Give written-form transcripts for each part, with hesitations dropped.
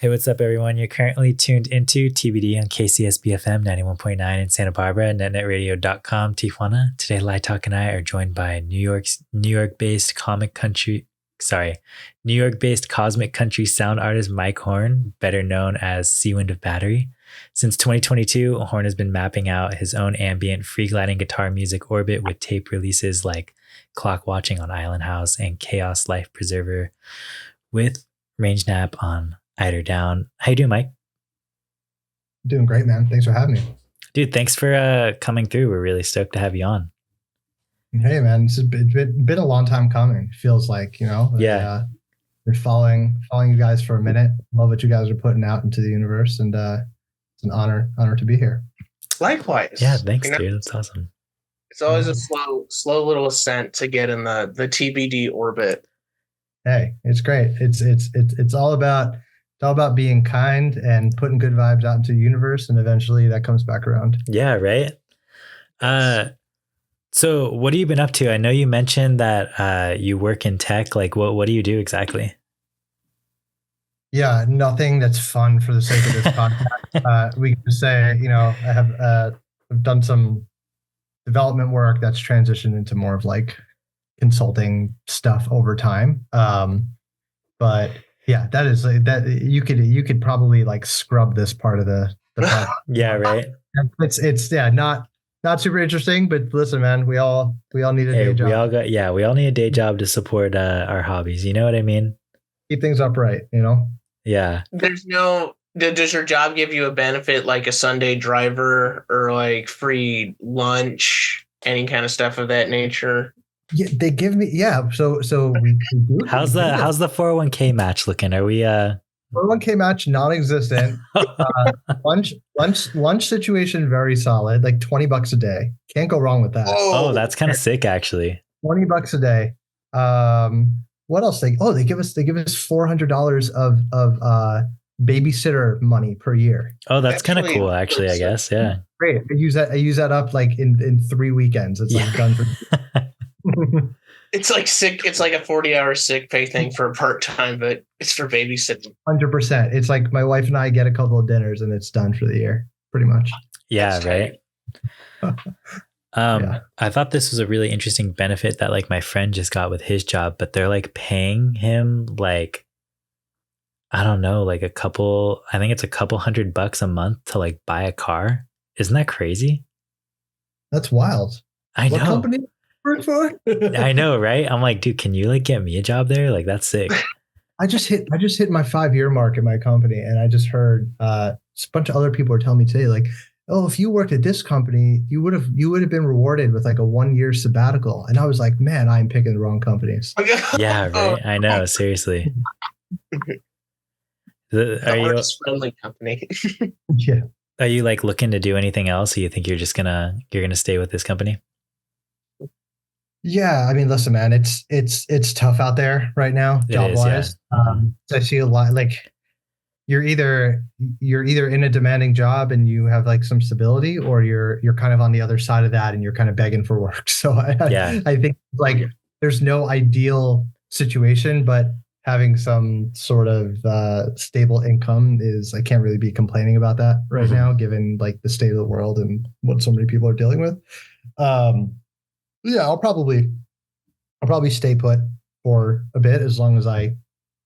Hey, what's up, everyone? You're currently tuned into TBD on KCSB FM 91.9 in Santa Barbara, netnetradio.com, Tijuana. Today, Lietoc and I are joined by New York-based cosmic country sound artist Mike Horn, better known as Seawind of Battery. Since 2022, Horn has been mapping out his own ambient, free-gliding guitar music orbit with tape releases like Clockwatching on Island House and Chaos Life Preserver with ragenap on Eiderdown. How you doing, Mike? Doing great, man. Thanks for having me. Dude, thanks for coming through. We're really stoked to have you on. Hey, man, it's been a long time coming. It feels like, Yeah. Been following you guys for a minute. Love what you guys are putting out into the universe, and it's an honor to be here. Likewise. Yeah, thanks, dude. That's awesome. It's always a slow little ascent to get in the TBD orbit. Hey, it's great. It's all about being kind and putting good vibes out into the universe, and eventually that comes back around. Yeah, right. So what have you been up to? I know you mentioned that you work in tech. Like, what do you do exactly? Yeah, nothing that's fun for the sake of this podcast. We can say, I've done some development work that's transitioned into more of like consulting stuff over time. But yeah, that is that you could probably like scrub this part of the podcast. Yeah, right. It's not super interesting, but listen, man, we all need a day job. We all need a day job to support our hobbies. You know what I mean? Keep things upright, Yeah. Does your job give you a benefit like a Sunday driver or like free lunch, any kind of stuff of that nature? Yeah, they give me So we do. How's the 401k match looking? Are we 401k match non-existent. Lunch situation very solid, like $20 a day. Can't go wrong with that. Oh, that's kind of sick, actually. $20 a day. What else? They give us $400 of babysitter money per year. Oh, that's kind of cool, actually. I guess, yeah. Great. I use that up like in 3 weekends. It's like done for. It's like sick. It's like a 40-hour sick pay thing for a part-time, but it's for babysitting. 100%. It's like my wife and I get a couple of dinners and it's done for the year, pretty much. Yeah, right. I thought this was a really interesting benefit that like my friend just got with his job, but they're like paying him like, I don't know, like I think it's a couple $100 a month to like buy a car. Isn't that crazy? That's wild. I know. What company do you work for? I know, right? I'm like, dude, can you like get me a job there? Like that's sick. I just hit my 5-year mark at my company, and I just heard a bunch of other people are telling me today, like, oh, if you worked at this company, you would have been rewarded with like a 1-year sabbatical. And I was like, man, I'm picking the wrong companies. Yeah, right. I know, seriously. Are you a friendly company? Yeah. Are you like looking to do anything else? Or you think you're gonna stay with this company? Yeah, I mean, listen, man, it's tough out there right now, job wise. Yeah. I see a lot. Like, you're either in a demanding job and you have like some stability, or you're kind of on the other side of that and you're kind of begging for work. So I think like there's no ideal situation, but having some sort of stable income I can't really be complaining about that right now, given like the state of the world and what so many people are dealing with. Yeah, I'll probably stay put for a bit as long as I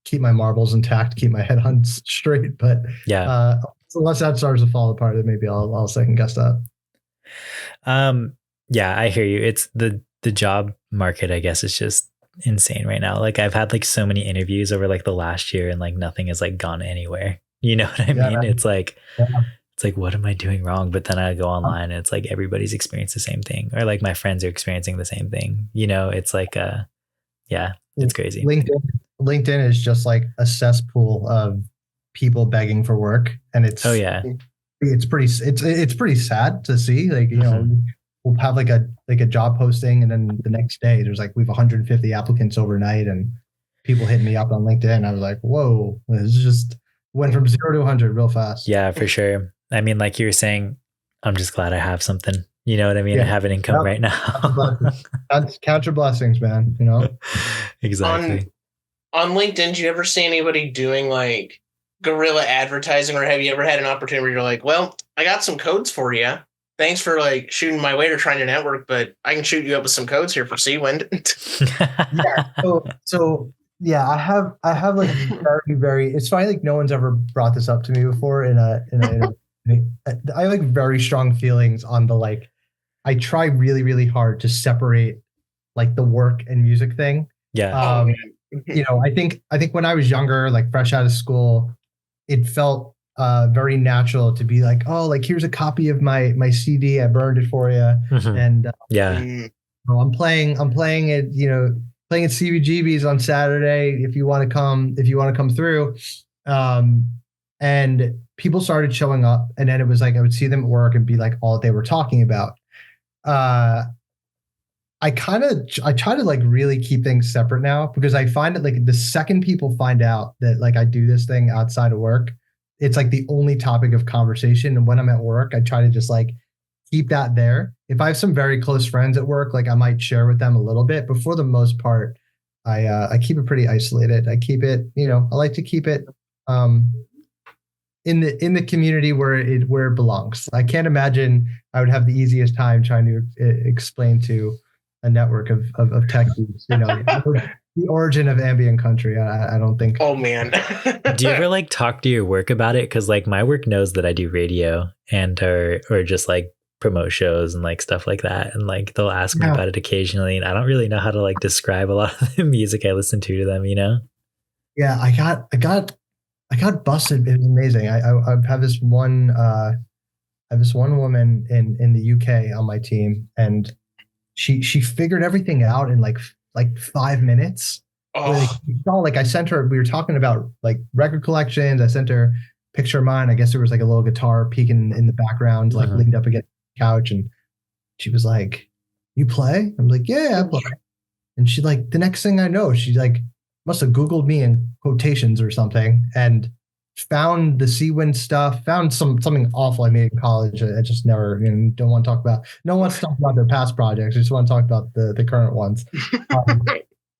keep my marbles intact, keep my head on straight. But yeah, unless that starts to fall apart, then maybe I'll second guess that. Yeah, I hear you. It's the job market, I guess, is just insane right now. Like I've had like so many interviews over like the last year, and like nothing has like gone anywhere. You know what I mean? It's like. It's like, what am I doing wrong? But then I go online and it's like everybody's experienced the same thing, or like my friends are experiencing the same thing. It's like, it's crazy. LinkedIn is just like a cesspool of people begging for work, and it's it's pretty sad to see. Like we'll have like a job posting, and then the next day there's like we have 150 applicants overnight, and people hitting me up on LinkedIn. I was like, whoa, this just went from 0 to 100 real fast. Yeah, for sure. I mean, like you were saying, I'm just glad I have something. You know what I mean? Yeah. I have an income right now. Count your blessings, man. Exactly. On LinkedIn, do you ever see anybody doing like guerrilla advertising, or have you ever had an opportunity where you're like, well, I got some codes for you. Thanks for like shooting my way to trying to network, but I can shoot you up with some codes here for Seawind. Yeah. So yeah, I have like very. It's funny, like no one's ever brought this up to me before. I have like very strong feelings on the like. I try really, really hard to separate like the work and music thing. Yeah. I think when I was younger, like fresh out of school, it felt very natural to be like, oh, like here's a copy of my CD, I burned it for you, and I'm playing it, playing at CBGB's on Saturday if you want to come through, and people started showing up, and then it was like I would see them at work and be like all that they were talking about. I try to like really keep things separate now, because I find that like the second people find out that like I do this thing outside of work, it's like the only topic of conversation. And when I'm at work, I try to just like keep that there. If I have some very close friends at work, like I might share with them a little bit, but for the most part, I keep it pretty isolated. I keep it, I like to keep it in the community where it belongs. I can't imagine I would have the easiest time trying to explain to a network of techies, the origin of ambient country. I don't think. Oh man. Do you ever like talk to your work about it? Because like my work knows that I do radio and or just like promote shows and like stuff like that, and like they'll ask me about it occasionally, and I don't really know how to like describe a lot of the music I listen to them. Yeah, I got busted. It was amazing. I have this one woman in the UK on my team, and she figured everything out in like 5 minutes. Like I sent her, we were talking about like record collections. I sent her a picture of mine. I guess there was like a little guitar peeking in the background, like leaned up against the couch, and she was like, "You play?" I'm like, "Yeah, I play." And she like, the next thing I know, she like must have Googled me in quotations or something and found the Seawind stuff, found something awful I made in college. I just never, don't want to talk about. No one wants to talk about their past projects. I just want to talk about the current ones.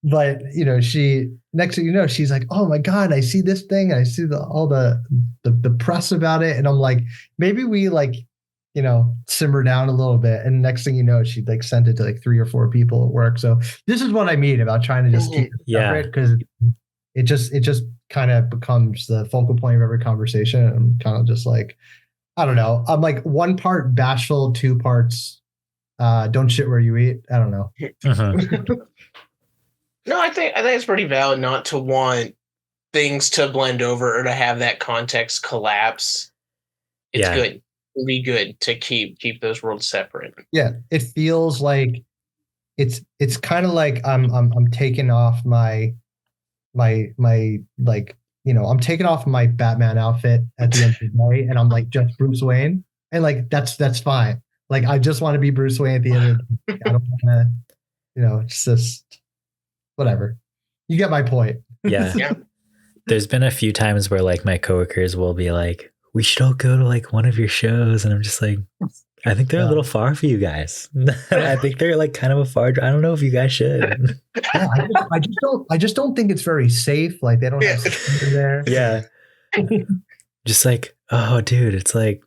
But she, next thing you know, she's like, "Oh my God, I see this thing. I see all the press about it." And I'm like, maybe we like, simmer down a little bit. And next thing you know, she like sent it to like 3 or 4 people at work. So this is what I mean about trying to just keep it separate, because it just kind of becomes the focal point of every conversation. And I'm kind of just like, I don't know. I'm like 1 part bashful, 2 parts don't shit where you eat. I don't know. No, I think it's pretty valid not to want things to blend over or to have that context collapse. It's good. It'll be good to keep those worlds separate. Yeah, it feels like it's kind of like I'm taking off my like, I'm taking off my Batman outfit at the end of the day, and I'm like just Bruce Wayne, and like that's fine. Like I just want to be Bruce Wayne at the end of the day. I don't want to, it's just whatever. You get my point. Yeah. There's been a few times where like my coworkers will be like, "We should all go to like one of your shows," and I'm just like, I think they're a little far for you guys. I think they're like kind of a far drive. I don't know if you guys should. Yeah, I just don't think it's very safe. Like they don't have security there. Yeah. Just like, oh dude, it's like,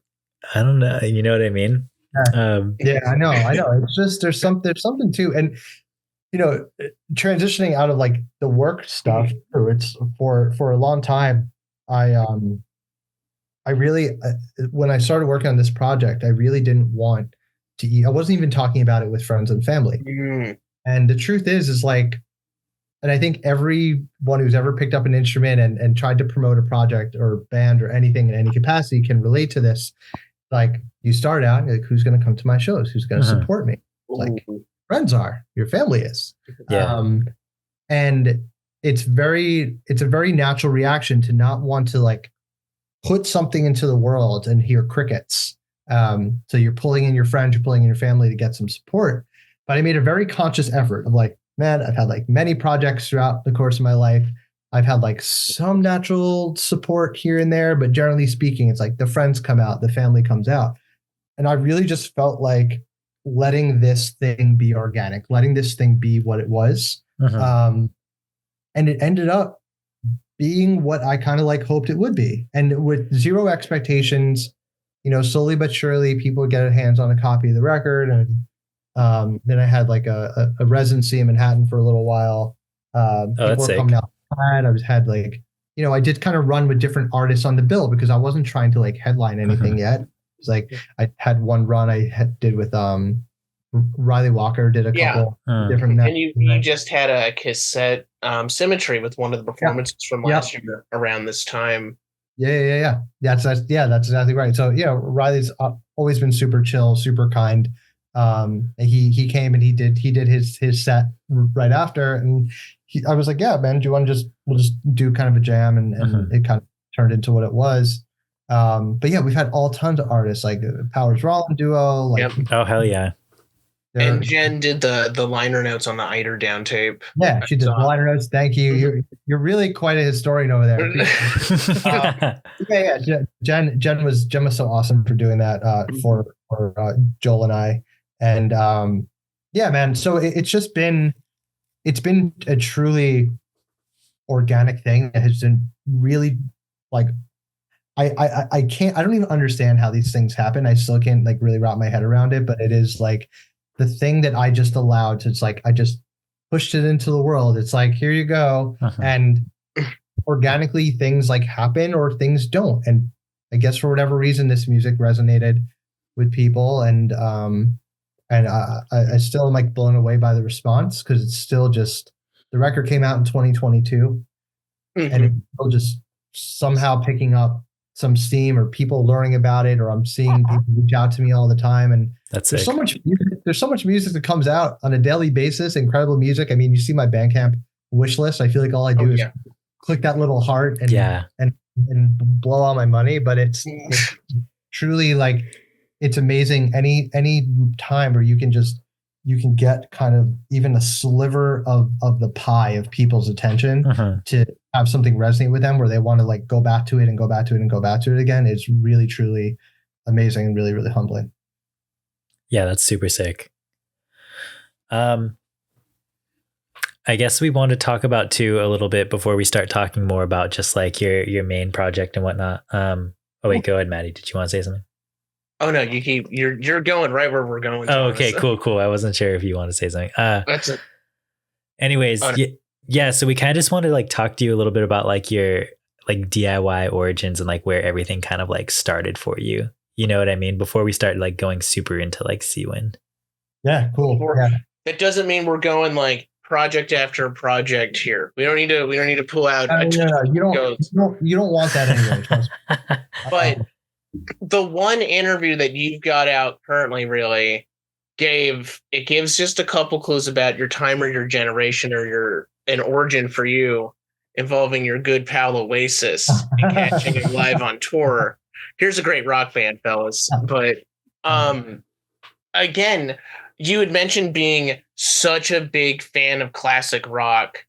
I don't know. You know what I mean? Yeah, I know. It's just there's something too. And transitioning out of like the work stuff, it's for a long time. I really, when I started working on this project, I really didn't want to eat. I wasn't even talking about it with friends and family. And the truth is like, and I think everyone who's ever picked up an instrument and tried to promote a project or band or anything in any capacity can relate to this. Like you start out, like, who's going to come to my shows? Who's going to support me? Like friends are, your family is. And it's a very natural reaction to not want to like put something into the world and hear crickets. So you're pulling in your friends, you're pulling in your family to get some support. But I made a very conscious effort of like, man, I've had like many projects throughout the course of my life. I've had like some natural support here and there, but generally speaking, it's like the friends come out, the family comes out. And I really just felt like letting this thing be organic, letting this thing be what it was. And it ended up being what I kind of like hoped it would be. And with zero expectations, slowly but surely people get their hands on a copy of the record. And then I had like a residency in Manhattan for a little while. People were coming out. I had like, I did kind of run with different artists on the bill because I wasn't trying to like headline anything yet. It's like I had one run did with Riley Walker, did a couple different. And you just had a cassette Symmetry with one of the performances from last year around this time. Yeah. That's exactly right. So Riley's always been super chill, super kind. He came and he did his set right after, and I was like, yeah, man, do you want to we'll just do kind of a jam, and it kind of turned into what it was. But yeah, we've had all tons of artists like Powers Rollin duo. Like, oh hell yeah. And Jen did the liner notes on the Eiderdown tape. Yeah, she did the liner notes. Thank you. You're really quite a historian over there. Jen was so awesome for doing that for Joel and I. And yeah, man. So it's been a truly organic thing that has been really like I don't even understand how these things happen. I still can't like really wrap my head around it, but it is like the thing that I just allowed to, it's like I just pushed it into the world. It's like, here you go. And organically things like happen or things don't. And I guess for whatever reason, this music resonated with people. And I still am like blown away by the response, because it's still just, the record came out in 2022 and it's still just somehow picking up some steam, or people learning about it, or I'm seeing people reach out to me all the time. And there's so much music that comes out on a daily basis. Incredible music. I mean, you see my Bandcamp wish list. I feel like all I do is click that little heart and blow all my money. But it's truly like, it's amazing. Any time where you can get kind of even a sliver of the pie of people's attention to have something resonate with them, where they want to like go back to it and go back to it and go back to it again. It's really, truly amazing and really, really humbling. Yeah, that's super sick. I guess we want to talk about too a little bit before we start talking more about just like your main project and whatnot. Oh wait, go ahead, Maddie. Did you want to say something? Oh no, you're going right where we're going. Oh, okay, cool. I wasn't sure if you want to say something. That's it. Anyways, yeah. So we kind of just want to like talk to you a little bit about like your like DIY origins and like where everything kind of like started for you. You know what I mean? Before we start like going super into like Seawind. Yeah, cool. That doesn't mean we're going like project after project here. We don't need to pull out. You don't want that anyway. Trust me. But the one interview that you've got out currently really gives just a couple clues about your time or your generation or an origin for you, involving your good pal Oasis and catching him live on tour. Here's a great rock band, fellas. But again, you had mentioned being such a big fan of classic rock,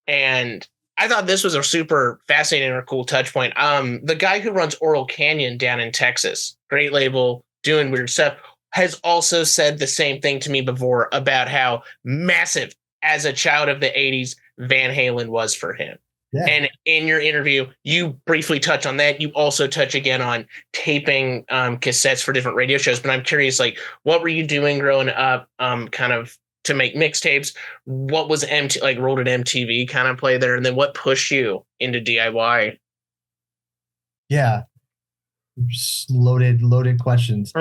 and I thought this was a super fascinating or cool touch point. The guy who runs Oral Canyon down in Texas, great label, doing weird stuff, has also said the same thing to me before about how massive as a child of the 80s Van Halen was for him. Yeah. And in your interview, you briefly touch on that. You also touch again on taping cassettes for different radio shows. But I'm curious, like, what were you doing growing up kind of to make mixtapes? What was Rolled at MTV kind of play there? And then what pushed you into DIY? Yeah. Loaded questions.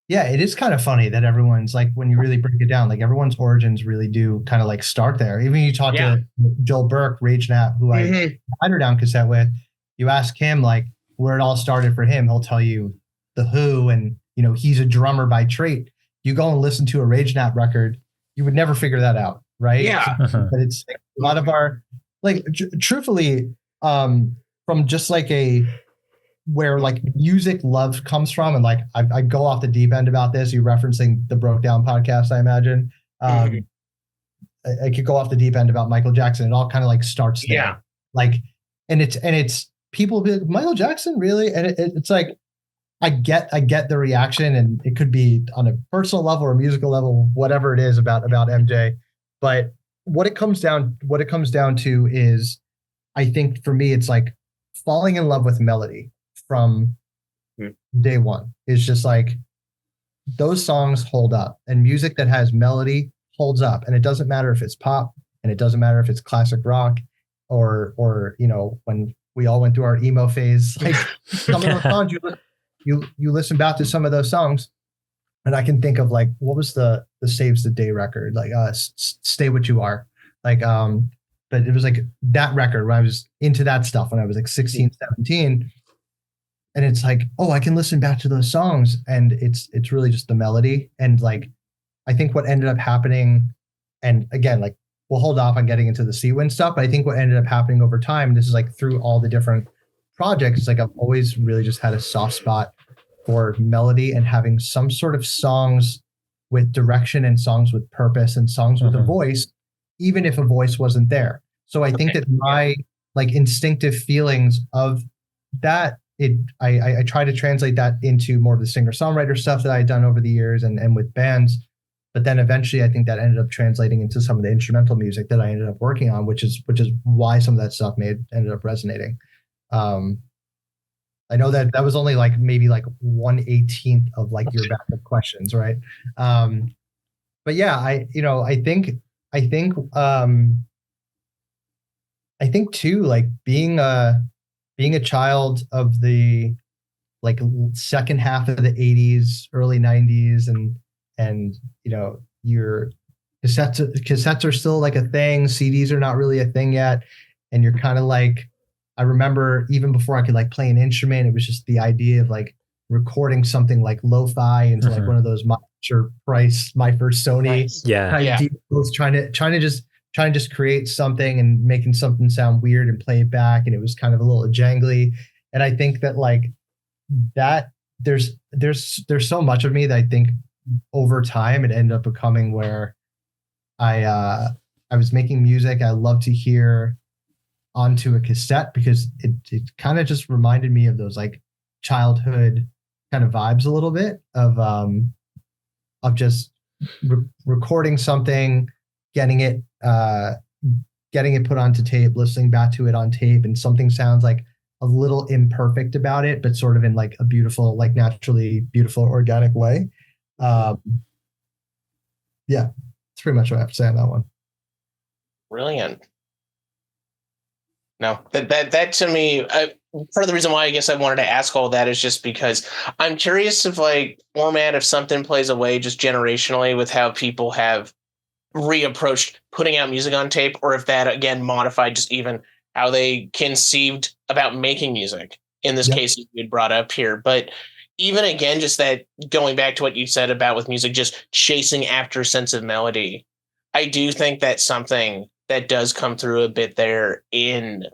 Yeah, it is kind of funny that everyone's like, when you really break it down, like everyone's origins really do kind of like start there. Even you talk to Joel Burke, Ragenap, who I Eiderdown cassette with, you ask him like where it all started for him, he'll tell you The Who, and he's a drummer by trade. You go and listen to a Ragenap record, you would never figure that out, right? Yeah. But it's like, a lot of our like truthfully from just like where like music love comes from, and like I go off the deep end about this. You're referencing the Broke Down podcast, I imagine. I could go off the deep end about Michael Jackson. It all kind of like starts there. Yeah. Like, and it's people be like, Michael Jackson, really? And it's like, I get the reaction, and it could be on a personal level or musical level, whatever it is about MJ. But what it comes down to is, I think for me, it's like falling in love with melody from day one. It's just like those songs hold up, and music that has melody holds up. And it doesn't matter if it's pop, and it doesn't matter if it's classic rock, or when we all went through our emo phase, like some of those songs, you listen back to some of those songs, and I can think of like, what was the Saves the Day record, like Stay What You Are, like but it was like that record where I was into that stuff when I was like 16, 17. And it's like, oh, I can listen back to those songs, and it's really just the melody. And like, I think what ended up happening, and again, like, we'll hold off on getting into the Seawind stuff, but I think what ended up happening over time, and this is like through all the different projects, like I've always really just had a soft spot for melody and having some sort of songs with direction and songs with purpose and songs with a voice, even if a voice wasn't there. So I think that my like instinctive feelings of that, I try to translate that into more of the singer-songwriter stuff that I'd done over the years and with bands. But then eventually I think that ended up translating into some of the instrumental music that I ended up working on, which is why some of that stuff ended up resonating. I know that was only like maybe like 1/18 of like your backup questions, right? But yeah, I think too, like being a child of the like second half of the 80s, early 90s, and your cassettes are still like a thing. CDs are not really a thing yet. And you're kind of like, I remember even before I could like play an instrument, it was just the idea of like recording something like lo-fi into like one of those My First Sony deals, trying to just create something and making something sound weird and play it back. And it was kind of a little jangly. And I think that like that there's so much of me that I think over time it ended up becoming where I was making music I love to hear onto a cassette, because it kind of just reminded me of those like childhood kind of vibes a little bit of just recording something, getting it put onto tape, listening back to it on tape, and something sounds like a little imperfect about it, but sort of in like a beautiful, like naturally beautiful, organic way. Yeah, that's pretty much what I have to say on that one. Brilliant. No, that to me, part of the reason why I guess I wanted to ask all that is just because I'm curious if like format, if something plays away just generationally with how people have reapproached putting out music on tape, or if that again modified just even how they conceived about making music in this case you had brought up here. But even again, just that going back to what you said about with music, just chasing after a sense of melody, I do think that's something that does come through a bit there in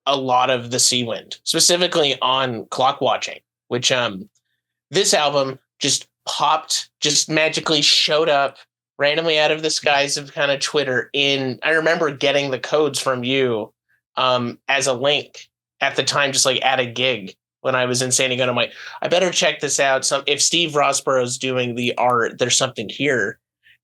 a lot of the Seawind, specifically on Clockwatching, which this album just popped, just magically showed up randomly out of the skies of kind of Twitter. I remember getting the codes from you as a link at the time, just like at a gig when I was in San Diego. I'm like, I better check this out. If Steve Rossborough's doing the art, there's something here.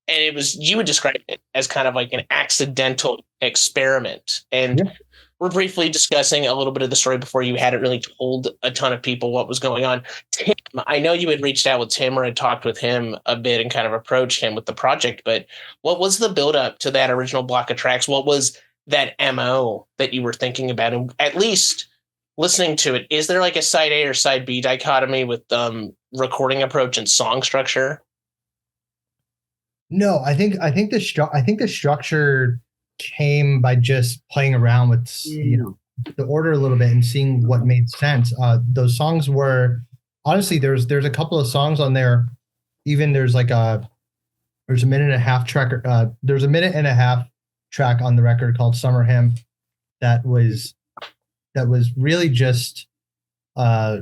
And it was, you would describe it as kind of like an accidental experiment. And we're briefly discussing a little bit of the story before you hadn't really told a ton of people what was going on. Tim, I know you had reached out with Tim or had talked with him a bit and kind of approached him with the project, but what was the build up to that original block of tracks? What was that MO that you were thinking about? And at least listening to it, is there like a side A or side B dichotomy with recording approach and song structure? No, I think the structure came by just playing around with the order a little bit and seeing what made sense. Those songs were honestly there's a couple of songs on there. Even there's a minute and a half track. There's a minute and a half track on the record called Summer Hymn that was really just I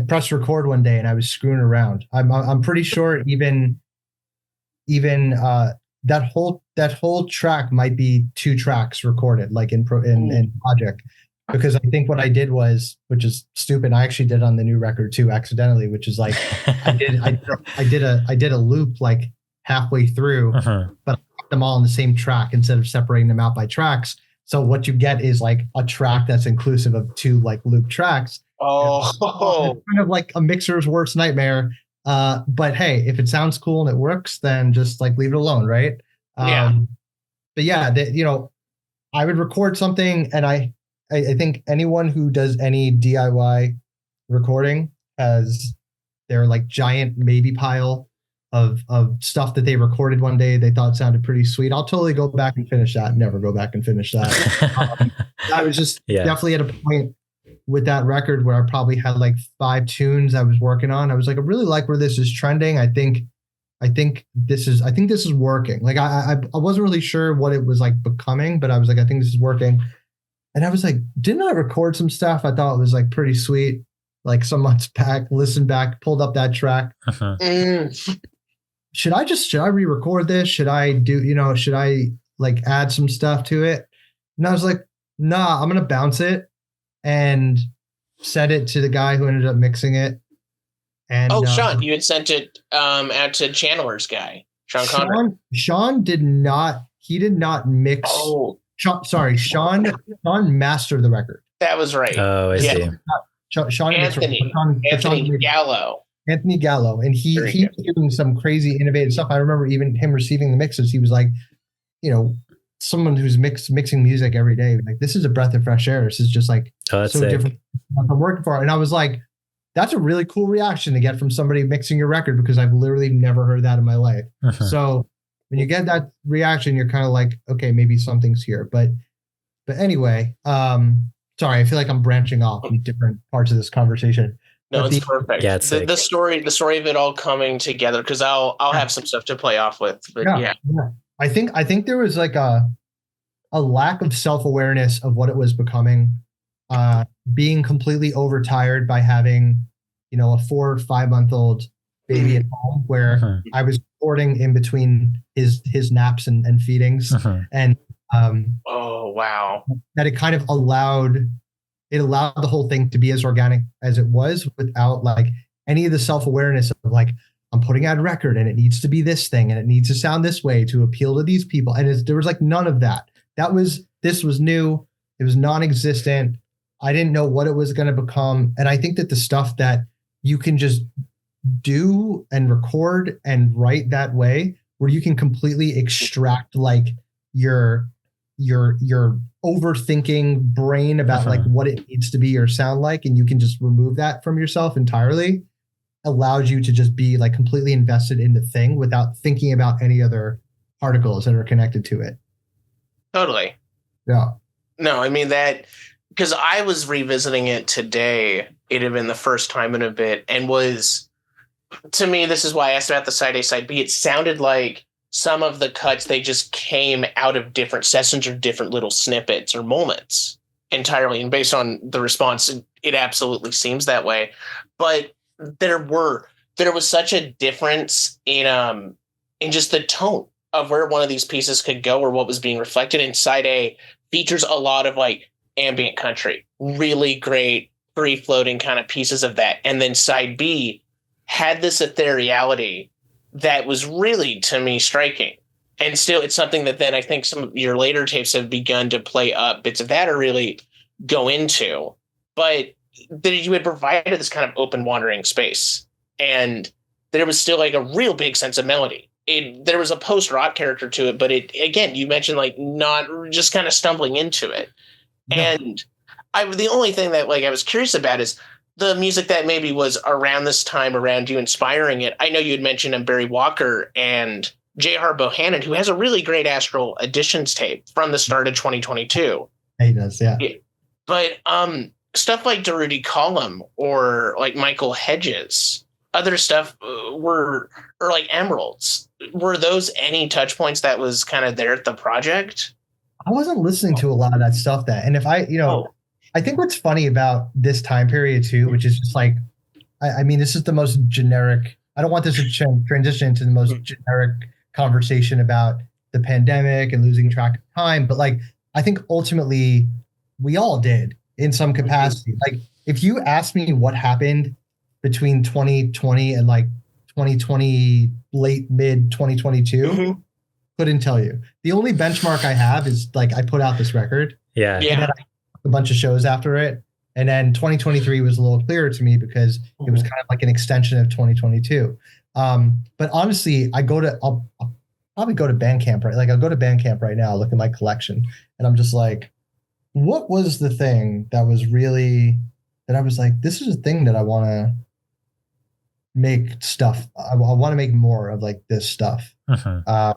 pressed record one day and I was screwing around. I'm pretty sure even that whole track might be 2 tracks recorded, like in Project, because I think what I did was, which is stupid, I actually did on the new record too accidentally, which is like I did a loop like halfway through, but I them all on the same track instead of separating them out by tracks. So what you get is like a track that's inclusive of 2 like loop tracks. Oh, it's kind of like a mixer's worst nightmare. But hey, if it sounds cool and it works, then just like leave it alone, right? Yeah. But yeah, I would record something, and I think anyone who does any DIY recording has their like giant maybe pile of stuff that they recorded one day they thought sounded pretty sweet. I'll totally go back and finish that. Never go back and finish that. I was just definitely at a point with that record where I probably had like 5 tunes I was working on. I was like, I really like where this is trending. I think this is working. Like I wasn't really sure what it was like becoming, but I was like, I think this is working. And I was like, didn't I record some stuff I thought was like pretty sweet, like some months back, listened back, pulled up that track. Should I re-record this? Should I like add some stuff to it? And I was like, nah, I'm going to bounce it and send it to the guy who ended up mixing it. And Sean, you had sent it out to Chandler's guy, Sean Conrad. Sean did not mix. Sean mastered the record. That was right. Oh, I see. Sean Anthony Gallo. Anthony Gallo, and he was doing some crazy innovative stuff. I remember even him receiving the mixes. He was like, someone who's mixing music every day. Like, this is a breath of fresh air. This is just like so sick. Different from what I'm working for. And I was like, that's a really cool reaction to get from somebody mixing your record, because I've literally never heard that in my life. So when you get that reaction, you're kind of like, okay, maybe something's here. But anyway, sorry, I feel like I'm branching off in different parts of this conversation. No, it's perfect. Yeah, it's the story of it all coming together, because I'll have some stuff to play off with. But yeah. I think there was like a lack of self-awareness of what it was becoming, being completely overtired by having, a 4 or 5 month old baby at home, where I was recording in between his naps and feedings, and oh wow, that it kind of allowed the whole thing to be as organic as it was, without like any of the self-awareness of like, I'm putting out a record and it needs to be this thing and it needs to sound this way to appeal to these people. And there was like none of that. This was new. It was non-existent. I didn't know what it was going to become. And I think that the stuff that you can just do and record and write that way, where you can completely extract like your overthinking brain about like what it needs to be or sound like, and you can just remove that from yourself entirely, allows you to just be like completely invested in the thing without thinking about any other particles that are connected to it. Totally. Yeah. No, I mean that, because I was revisiting it today. It had been the first time in a bit, and was, to me, this is why I asked about the side A, side B. It sounded like some of the cuts, they just came out of different sessions or different little snippets or moments entirely. And based on the response, it absolutely seems that way. But there was such a difference in just the tone of where one of these pieces could go, or what was being reflected. In side A features a lot of like ambient country, really great free floating kind of pieces of that. And then side B had this ethereality that was really, to me, striking. And still, it's something that then I think some of your later tapes have begun to play up bits of that, or really go into. But that you had provided this kind of open wandering space, and there was still like a real big sense of melody. There was a post-rock character to it, but again, you mentioned like not just kind of stumbling into it. Yeah. And the only thing that like I was curious about is the music that maybe was around this time, around you inspiring it. I know you had mentioned Barry Walker and J.R. Bohannon, who has a really great Astral Editions tape from the start of 2022. He does, yeah. But stuff like Darude Column or like Michael Hedges, other stuff or like Emeralds. Were those any touch points that was kind of there at the project? I wasn't listening to a lot of that stuff and if I think what's funny about this time period too, which is just like, I mean, this is the most generic, I don't want this to transition into the most generic conversation about the pandemic and losing track of time. But like, I think ultimately we all did in some capacity. Like if you ask me what happened between 2020 and like 2020, mid 2022, couldn't tell you. The only benchmark I have is like I put out this record. Yeah. And then a bunch of shows after it. And then 2023 was a little clearer to me because it was kind of like an extension of 2022. But honestly, I'll probably go to Bandcamp, right? Like I'll go to Bandcamp right now, look at my collection, and I'm just like, what was the thing that was really, that I was like, this is a thing that I want to make stuff. I want to make more of like this stuff. And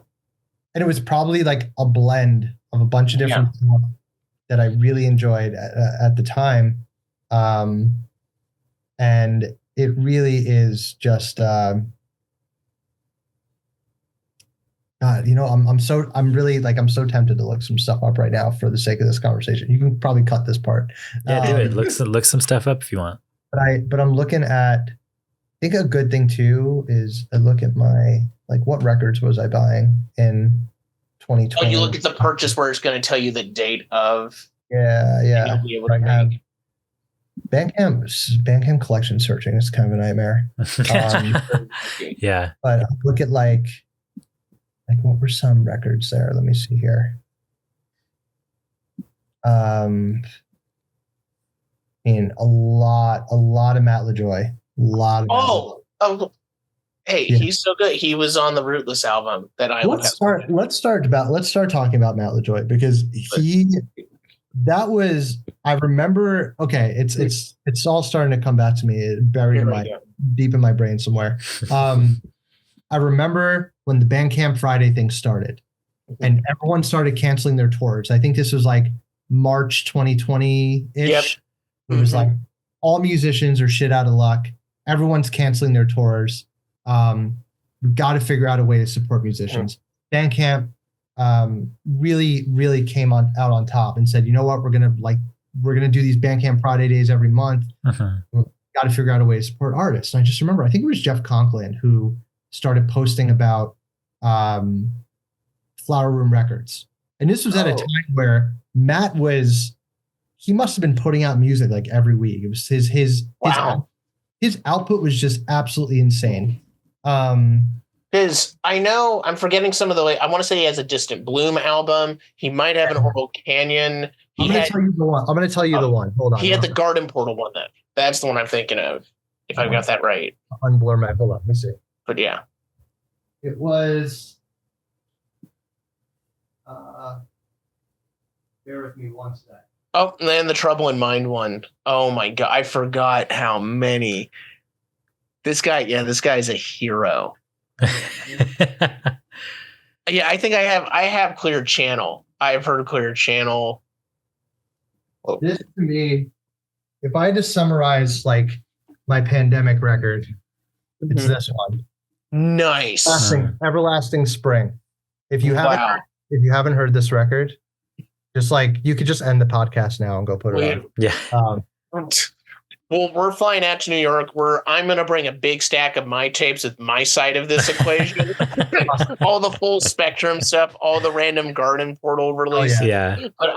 it was probably like a blend of a bunch of different stuff that I really enjoyed at the time. And it really is just, God, I'm so tempted to look some stuff up right now for the sake of this conversation. You can probably cut this part. Yeah, do it. Look some stuff up if you want. But I'm looking at, I think a good thing too is I look at my, like, what records was I buying in 2020? Oh, you look at the purchase where it's going to tell you the date of. Yeah. Bandcamp collection searching is kind of a nightmare. Yeah. But look at like what were some records there? Let me see here. A lot of Matt LaJoy. Hey, yeah. He's so good. He was on the Rootless album that I let's start talking about Matt LaJoy because I remember, okay, it's all starting to come back to me, buried deep in my brain somewhere. I remember when the Bandcamp Friday thing started and everyone started canceling their tours. I think this was like March 2020-ish. Yep. It was like all musicians are shit out of luck. Everyone's canceling their tours. We've got to figure out a way to support musicians. Bandcamp really, really came out on top and said, you know what, we're gonna do these Bandcamp Friday days every month. We've got to figure out a way to support artists. And I just remember, I think it was Jeff Conklin who started posting about Flower Room Records. And this was at a time where Matt he must have been putting out music like every week. It was his output was just absolutely insane. I'm forgetting some of I want to say he has a Distant Bloom album. He might have an Oral Canyon. I'm going to tell you the one. Hold on. He had the Garden Portal one then. That's the one I'm thinking of, if I've got that right. Unblur my, hold on, let me see. But yeah. It was, bear with me one sec. Oh, and then the Trouble in Mind one. Oh my God, I forgot how many. This guy's a hero. Yeah, I think I have Clear Channel. I've heard of Clear Channel. This to me, if I had to summarize like my pandemic record, it's this one. Nice. Everlasting Spring. If you haven't heard this record, just like you could just end the podcast now and go put it on. Yeah. Well, we're flying out to New York. I'm going to bring a big stack of my tapes with my side of this equation. All the full spectrum stuff, all the random Garden Portal releases. But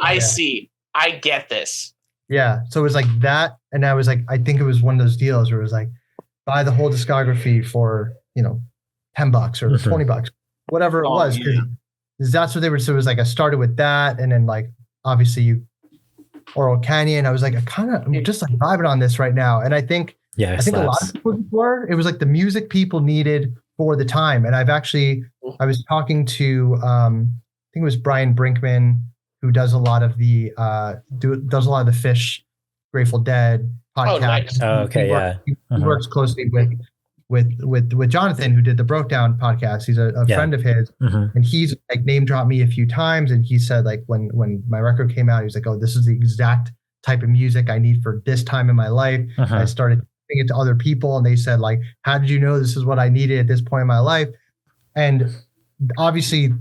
I get this. Yeah. So it was like that. And I was like, I think it was one of those deals where it was like, buy the whole discography for, $10 or $20, whatever it was. Because that's what they were. So it was like, I started with that. And then like, obviously Oral Canyon. I was like, I'm just like vibing on this right now. And I think a lot of people before, it was like the music people needed for the time. And I was talking to, I think it was Brian Brinkman, who does a lot of the Fish, Grateful Dead podcast. Oh, nice. He works closely with Jonathan, who did the Broke Down podcast. He's a friend of his, and he's like name dropped me a few times. And he said like when my record came out, he was like, "Oh, this is the exact type of music I need for this time in my life." I started giving it to other people, and they said like, "How did you know this is what I needed at this point in my life?" And obviously,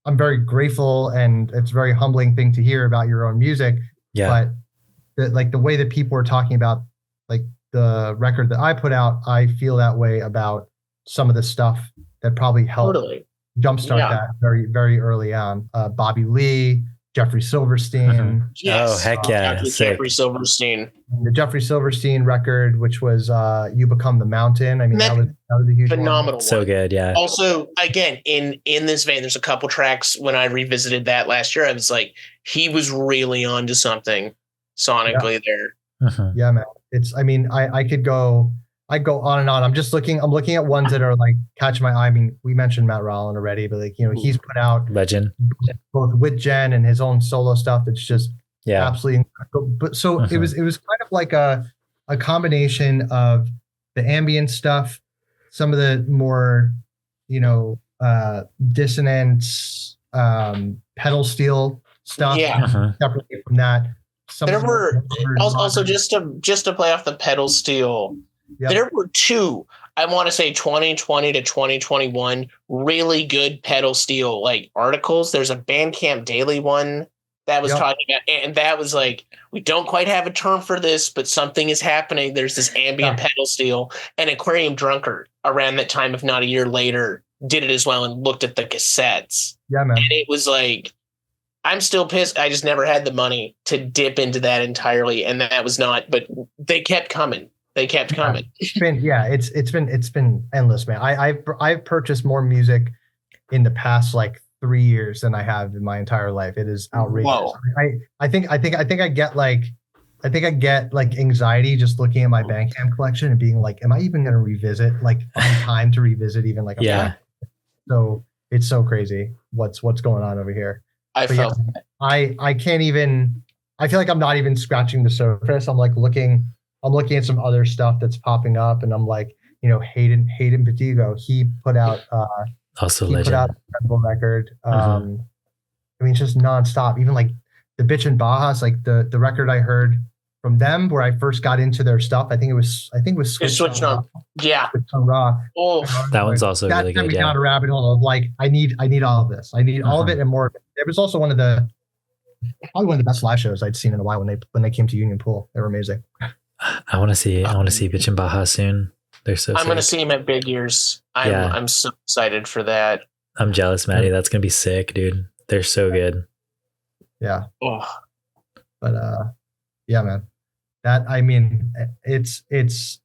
I'm very grateful, and it's a very humbling thing to hear about your own music. Yeah. But the way that people are talking about like the record that I put out, I feel that way about some of the stuff that probably helped jumpstart that very, very early on. Bobby Lee, Jeffrey Silverstein. Yes. Oh, heck yeah. Jeffrey Silverstein. The Jeffrey Silverstein record, which was You Become the Mountain. I mean, that was a huge phenomenal one. So good, yeah. Also, again, in this vein, there's a couple tracks when I revisited that last year, I was like, he was really onto something sonically there. Yeah, man. I could go on and on. I'm looking at ones that are like catch my eye. I mean, we mentioned Matt Rowland already, but like, he's put out legend both with Jen and his own solo stuff. It's just absolutely incredible. But so it was kind of like a combination of the ambient stuff, some of the more, dissonance, pedal steel stuff. Separately from that. There were also just to play off the pedal steel. Yep. There were two, I want to say 2020 to 2021, really good pedal steel like articles. There's a Bandcamp Daily one that was talking about, and that was like, we don't quite have a term for this, but something is happening. There's this ambient pedal steel, and Aquarium Drunkard around that time, if not a year later, did it as well and looked at the cassettes. Yeah, man. And it was like, I'm still pissed. I just never had the money to dip into that entirely, and that was not. But they kept coming. They kept coming. It's been endless, man. I've purchased more music in the past like 3 years than I have in my entire life. It is outrageous. Whoa. I think I get like anxiety just looking at my Bandcamp collection and being like, am I even going to revisit? Like, find time to revisit even like a So it's so crazy what's going on over here. I can't even. I feel like I'm not even scratching the surface. I'm looking at some other stuff that's popping up, and I'm like, Hayden Patigo. He put out also legend. Put out an incredible record. I mean, just nonstop. Even like the Bitch and Bajas, like the record I heard from them where I first got into their stuff. I think it was Switched on. Yeah. Switched on Rock. Oh, that one's also really good. That sent me down a rabbit hole of like, I need all of this. I need all of it and more. It was also probably one of the best live shows I'd seen in a while when they came to Union Pool. They were amazing. I want to see Bitch and Baja soon. They're so. I'm going to see him at Big Ears. I'm so excited for that. I'm jealous, Maddie. That's going to be sick, dude. They're so good. Yeah. Oh. But yeah, man. That, I mean, it's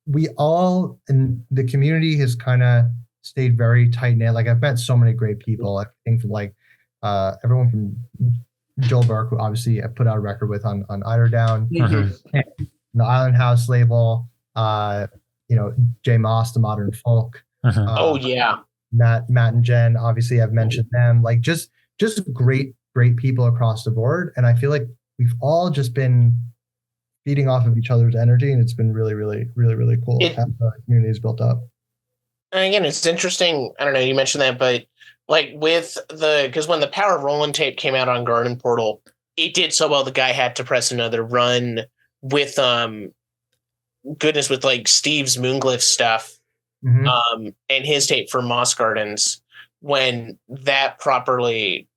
we all in the community has kind of stayed very tight knit. Like, I've met so many great people. I think from like everyone from Joel Burke, who obviously I put out a record with on Eiderdown, the Island House label, Jay Moss, the Modern Folk. Oh yeah. Matt and Jen, obviously I've mentioned them. Like just great people across the board. And I feel like we've all just been feeding off of each other's energy, and it's been really, really, really, really cool how the community is built up. And again, it's interesting. I don't know, you mentioned that, but like because when the Power of Roland tape came out on Garden Portal, it did so well the guy had to press another run with with like Steve's Moonglyph stuff and his tape for Moss Gardens. When that properly,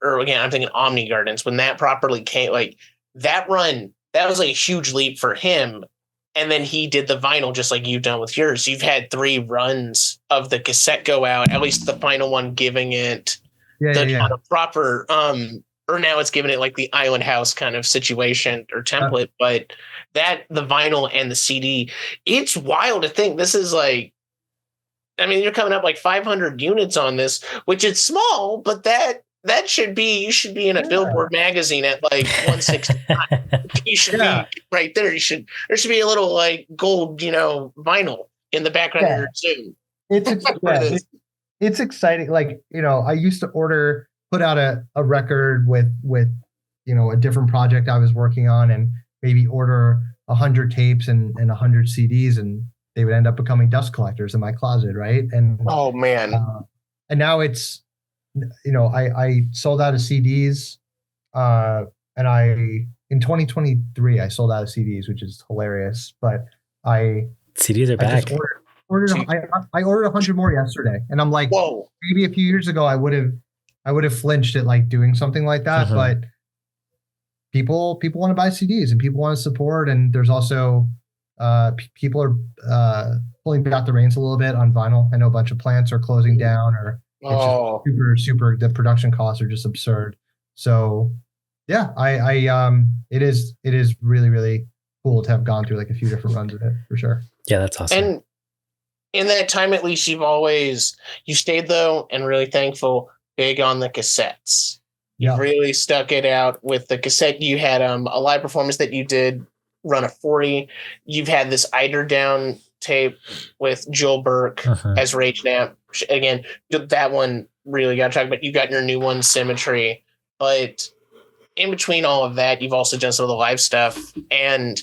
or again, I'm thinking Omni Gardens, when that properly came, like that run, that was like a huge leap for him. And then he did the vinyl just like you've done with yours. You've had 3 runs of the cassette go out, at least the final one giving it kind of proper, or now it's giving it like the Island House kind of situation or template. But the vinyl and the CD, it's wild to think this is like, I mean, you're coming up like 500 units on this, which is small, but that you should be in a Billboard magazine at like 169. You should be right there. There should be a little like gold, vinyl in the background of your Zoom. It's exciting. Like, I used to put out a record with a different project I was working on, and maybe order 100 tapes and 100 CDs, and they would end up becoming dust collectors in my closet, right? And oh man, and now it's. I sold out of CDs, and in 2023 I sold out of CDs, which is hilarious. But CDs are back. I ordered 100 more yesterday, and I'm like, whoa! Maybe a few years ago I would have flinched at like doing something like that, but people want to buy CDs and people want to support, and there's also people are pulling back the reins a little bit on vinyl. I know a bunch of plants are closing down, or it's just super, the production costs are just absurd. So yeah, it is really, really cool to have gone through like a few different runs of it for sure. Yeah, that's awesome. And in that time, at least you stayed though, and really thankful, big on the cassettes. You really stuck it out with the cassette. You had a live performance that you did run a 40. You've had this Eiderdown tape with Joel Burke as ragenap. Again, that one really got to talk about. You got your new one, Symmetry. But in between all of that, you've also done some of the live stuff. And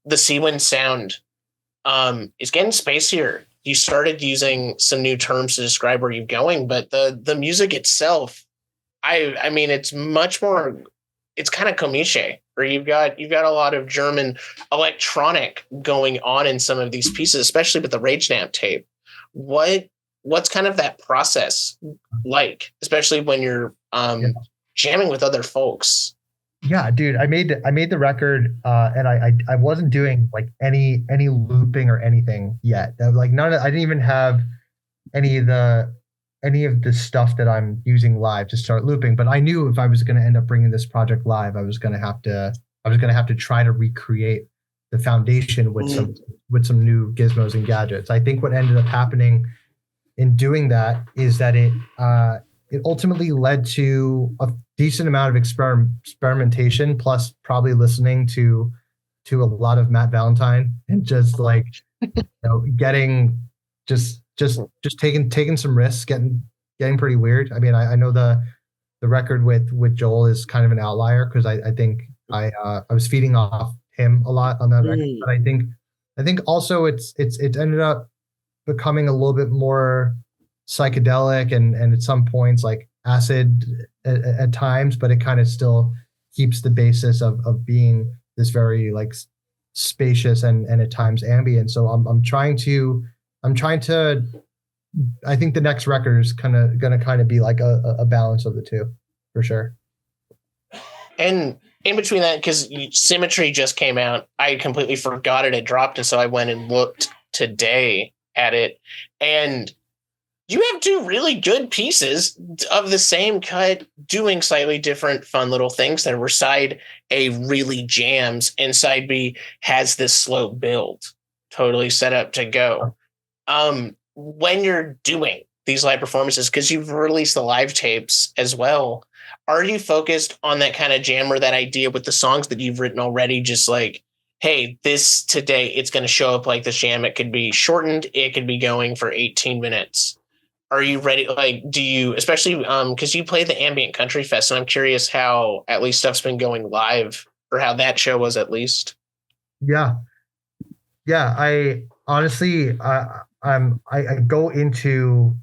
the Seawind sound is getting spacier. You started using some new terms to describe where you're going, but the music itself, I mean, it's much more, it's kind of komische, where you've got a lot of German electronic going on in some of these pieces, especially with the ragenap tape. What's kind of that process like, especially when you're jamming with other folks? Yeah, dude, I made the record, and I wasn't doing like any looping or anything yet. Like I didn't even have any of the stuff that I'm using live to start looping. But I knew if I was going to end up bringing this project live, I was going to have to try to recreate the foundation with some new gizmos and gadgets. I think what ended up happening in doing that is that it ultimately led to a decent amount of experimentation, plus probably listening to a lot of Matt Valentine and just like getting just taking some risks, getting pretty weird. I mean, I know the record with Joel is kind of an outlier because I think I was feeding off him a lot on that record, but I think also it ended up becoming a little bit more psychedelic and at some points like acid at times, but it kind of still keeps the basis of being this very like spacious and at times ambient. So I'm trying to I think the next record is gonna be like a balance of the two for sure. And in between that, because Symmetry just came out, I completely forgot it had dropped, and so I went and looked today at it, and you have two really good pieces of the same cut doing slightly different fun little things there, where side A really jams and side B has this slow build totally set up to go. When you're doing these live performances, because you've released the live tapes as well, are you focused on that kind of jam or that idea with the songs that you've written already? Just like, hey, this today, it's going to show up like the jam. It could be shortened. It could be going for 18 minutes. Are you ready? Like, do you, especially because you play the Ambient Country Fest, and I'm curious how at least stuff's been going live, or how that show was at least. Yeah. I honestly, I go into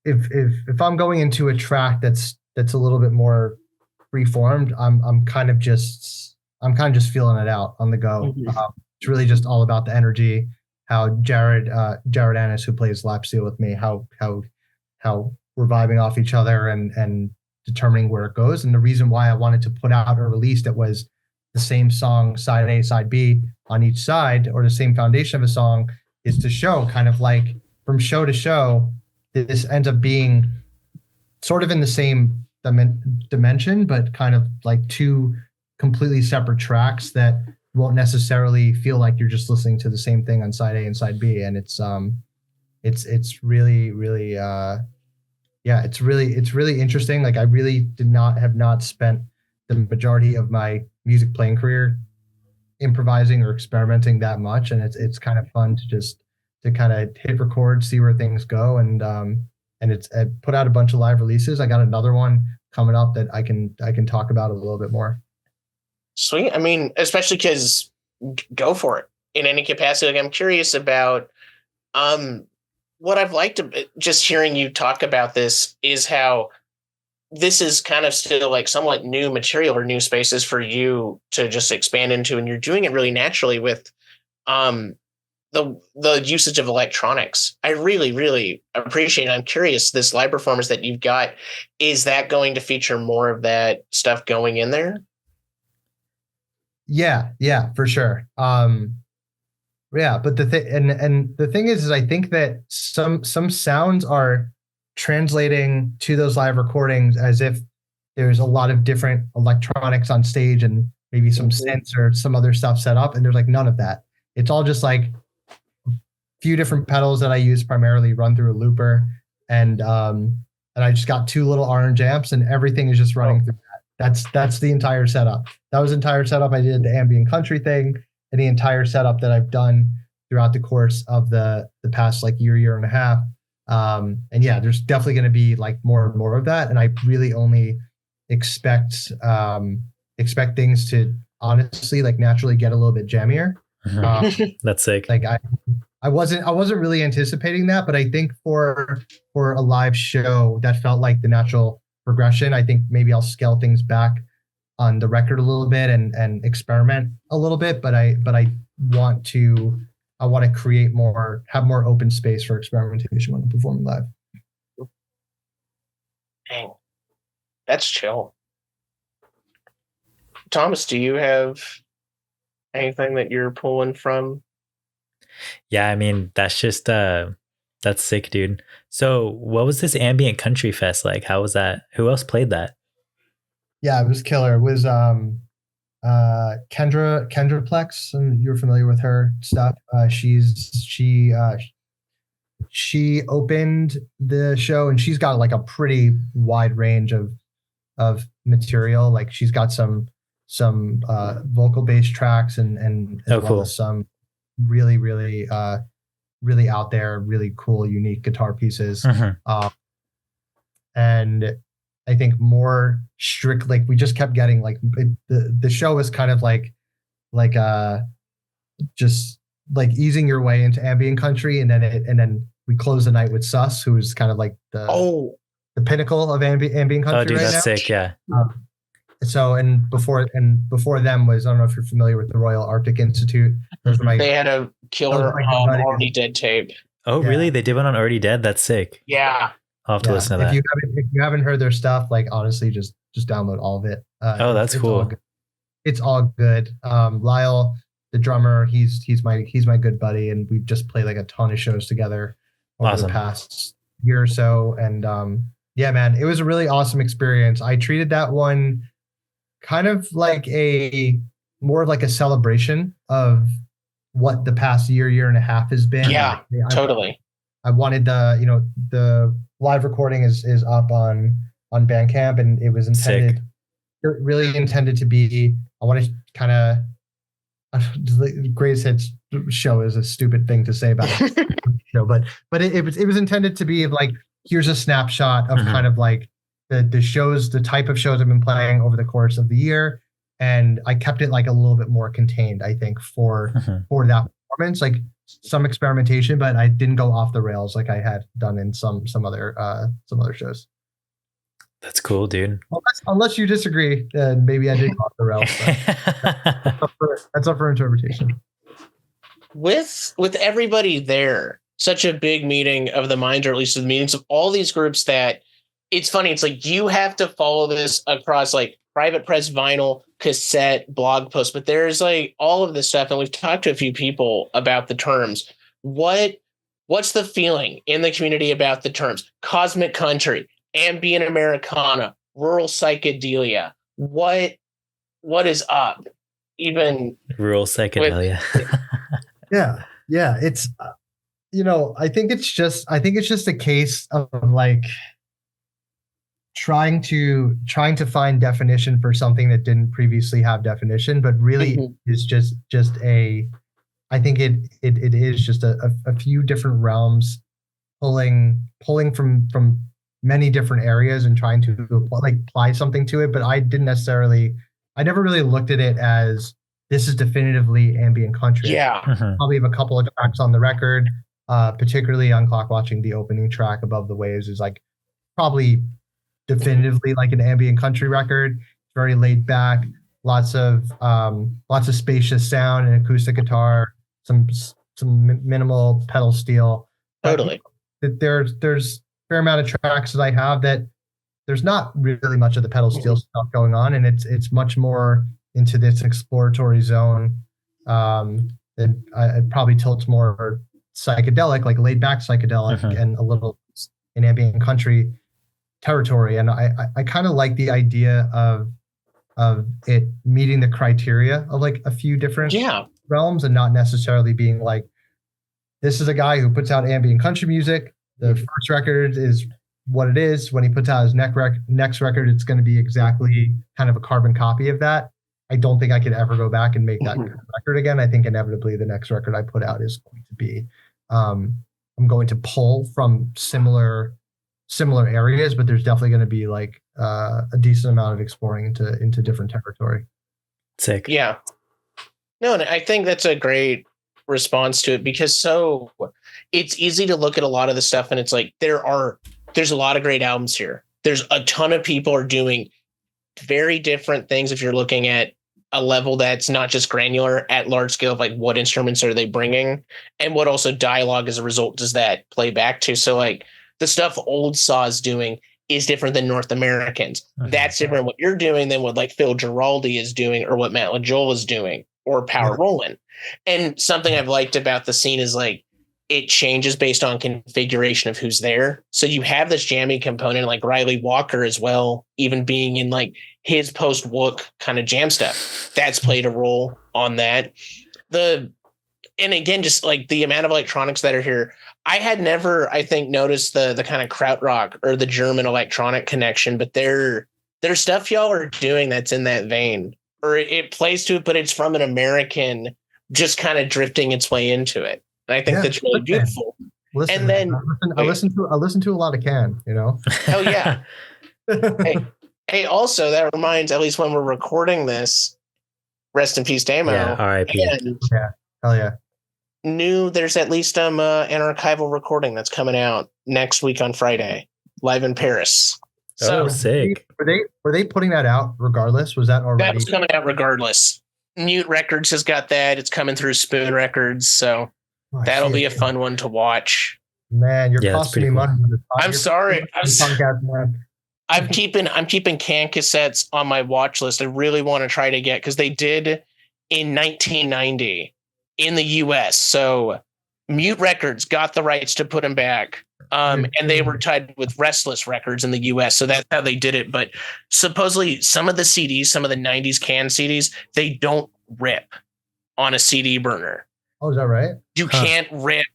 if I'm going into a track that's a little bit more freeformed, I'm kind of just feeling it out on the go. It's really just all about the energy. How Jared Annis, who plays lap steel with me, how we're vibing off each other and determining where it goes. And the reason why I wanted to put out a release that was the same song, side A, side B on each side, or the same foundation of a song, is to show kind of like from show to show, this ends up being sort of in the same dimension, but kind of like two completely separate tracks that won't necessarily feel like you're just listening to the same thing on side A and side B. And it's really, really, it's really interesting. Like I really have not spent the majority of my music playing career improvising or experimenting that much. And it's kind of fun to kind of hit record, see where things go. And I put out a bunch of live releases. I got another one coming up that I can talk about a little bit more. Sweet. I mean, especially because go for it in any capacity. Like, I'm curious about what I've liked just hearing you talk about this is how this is kind of still like somewhat new material or new spaces for you to just expand into, and you're doing it really naturally with the usage of electronics. I really, really appreciate it. I'm curious, this live performance that you've got, is that going to feature more of that stuff going in there? Yeah, for sure. But the thing is I think that some sounds are translating to those live recordings as if there's a lot of different electronics on stage and maybe some synths or some other stuff set up, and there's like none of that. It's all just like a few different pedals that I use primarily run through a looper, and I just got 2 little orange amps, and everything is just running through that. That's the entire setup. That was the entire setup. I did the ambient country thing, and the entire setup that I've done throughout the course of the past like year and a half. And yeah, there's definitely going to be like more and more of that, and I really only expect things to honestly like naturally get a little bit jammier. That's sick. Like I wasn't really anticipating that, but I think for a live show that felt like the natural progression. I think maybe I'll scale things back on the record a little bit and experiment a little bit, but I want to have more open space for experimentation when I'm performing live. Dang, that's chill. Thomas, do you have anything that you're pulling from? Yeah, I mean, that's just that's sick, dude. So what was this ambient country fest like? How was that? Who else played that? Yeah, it was killer. It was Kendra Plex, and you're familiar with her stuff. She opened the show, and she's got like a pretty wide range of material. Like she's got some vocal based tracks and as well as some really out there, really cool, unique guitar pieces. And I think more strict, like we just kept getting like the show was kind of like just like easing your way into ambient country, and then we closed the night with Sus, who is kind of like the pinnacle of ambient country. Oh, dude, right that's now. Sick, yeah. So before them was, I don't know if you're familiar with the Royal Arctic Institute. They had a killer Already Dead tape. Oh, really? They did one on Already Dead? That's sick. Yeah. I'll have to listen to that. If you haven't heard their stuff, like honestly, just download all of it. That's cool. It's all good. Lyle, the drummer, he's my good buddy, and we've just played like a ton of shows together over the past year or so. And yeah, man, it was a really awesome experience. I treated that one kind of like more of like a celebration of what the past year and a half has been. Yeah, totally. I wanted the live recording is up on Bandcamp, and it was really intended to be. I want to kind of Grace Hits show is a stupid thing to say about it, but it was intended to be like, here's a snapshot of kind of like the shows, the type of shows I've been playing over the course of the year, and I kept it like a little bit more contained, I think, for that performance, like some experimentation, but I didn't go off the rails like I had done in some other shows. That's cool, dude. Unless you disagree, then maybe I did go off the rails. That's up for interpretation. With everybody there, such a big meeting of the minds, or at least the meetings of all these groups, that it's funny. It's like you have to follow this across like private press, vinyl, cassette, blog posts, but there's like all of this stuff. And we've talked to a few people about the terms. What's the feeling in the community about the terms? Cosmic country, ambient Americana, rural psychedelia. What is up? Even rural psychedelia. Yeah. It's, I think it's just a case of like trying to find definition for something that didn't previously have definition, but really is just I think it is just a few different realms pulling from many different areas and trying to apply something to it. But I never really looked at it as this is definitively ambient country. Yeah. Probably have a couple of tracks on the record, particularly on Clockwatching. The opening track, Above the Waves, is like probably definitively like an ambient country record. It's very laid back, lots of spacious sound and acoustic guitar, some minimal pedal steel. Totally. There's a fair amount of tracks that I have that there's not really much of the pedal steel stuff going on, and it's much more into this exploratory zone. It probably tilts more psychedelic, like laid back psychedelic, and a little in ambient country. territory, and I kind of like the idea of it meeting the criteria of like a few different realms, and not necessarily being like, this is a guy who puts out ambient country music. The first record is what it is. When he puts out his next record, it's going to be exactly kind of a carbon copy of that. I don't think I could ever go back and make that record again. I think inevitably the next record I put out is going to be, I'm going to pull from similar areas, but there's definitely going to be like a decent amount of exploring into different territory. Sick. Yeah. No, and I think that's a great response to it, because so it's easy to look at a lot of the stuff and it's like there's a lot of great albums here. There's a ton of people are doing very different things. If you're looking at a level that's not just granular at large scale of like what instruments are they bringing and what also dialogue as a result does that play back to. So like the stuff Old Saw is doing is different than North Americans. That's different what you're doing than what like Phil Giraldi is doing or what Matt LaJoel is doing or Power Roland. And something I've liked about the scene is like it changes based on configuration of who's there. So you have this jammy component like Riley Walker as well, even being in like his post-Wook kind of jam stuff. That's played a role on that. And again, just like the amount of electronics that are here, I had never, I think, noticed the kind of krautrock or the German electronic connection, but there's stuff y'all are doing that's in that vein, or it plays to it, but it's from an American just kind of drifting its way into it. And I think that's really beautiful. Listen, and then I listen to a lot of Can, you know? Hell yeah. Hey, also that reminds, at least when we're recording this, rest in peace, Damo. Yeah, R.I.P. Yeah, hell yeah. There's at least an archival recording that's coming out next week on Friday, live in Paris. So sick. Were they putting that out regardless? Was that already? That was coming out regardless. Mute Records has got that. It's coming through Spoon Records, so that'll be a fun one to watch. Man, you're costing me money. I'm sorry. I'm keeping Can cassettes on my watch list. I really want to try to get, because they did in 1990 in the US. So Mute Records got the rights to put them back. And they were tied with Restless Records in the US. So that's how they did it. But supposedly some of the CDs, some of the 90s Can CDs, they don't rip on a CD burner. Oh, is that right? You can't rip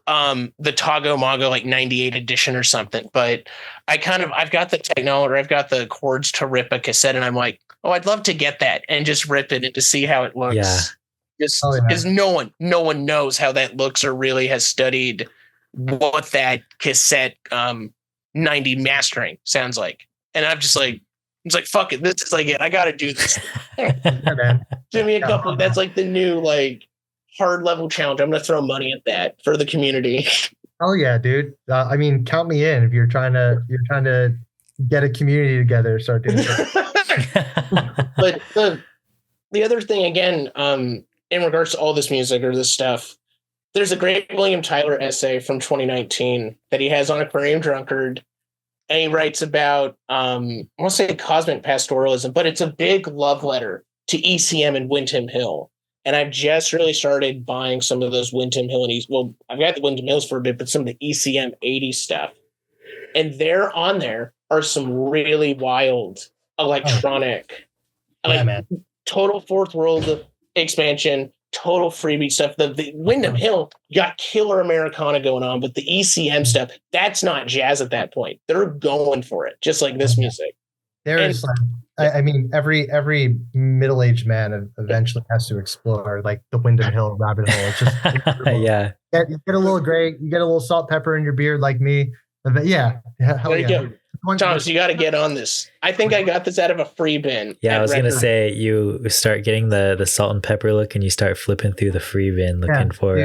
the Tago Mago like 98 edition or something. But I've got the technology, or I've got the cords to rip a cassette, and I'm like, oh, I'd love to get that and just rip it and to see how it looks. Yeah. Because no one knows how that looks or really has studied what that cassette 90 mastering sounds like. And I'm just like, it's like, fuck it. This is like it. I got to do this. Give me a couple. That's like the new like hard level challenge. I'm going to throw money at that for the community. Oh yeah, dude. I mean, count me in if you're trying to get a community together, start doing it. But the other thing, again, in regards to all this music or this stuff, there's a great William Tyler essay from 2019 that he has on Aquarium Drunkard. And he writes about, I want to say cosmic pastoralism, but it's a big love letter to ECM and Windham Hill. And I've just really started buying some of those Windham Hill and I've got the Windham Hills for a bit, but some of the ECM 80 stuff. And on there are some really wild electronic, total fourth world expansion, total freebie stuff. The Windham Hill got killer Americana going on, but the ECM stuff, that's not jazz at that point. They're going for it, just like this music. I mean, every middle-aged man eventually has to explore like the Windham Hill rabbit hole. It's just yeah. You get a little gray, you get a little salt, pepper in your beard like me. Yeah. There you go. Thomas, you got to get on this. I think I got this out of a free bin. Yeah, I was going to say, you start getting the salt and pepper look and you start flipping through the free bin looking for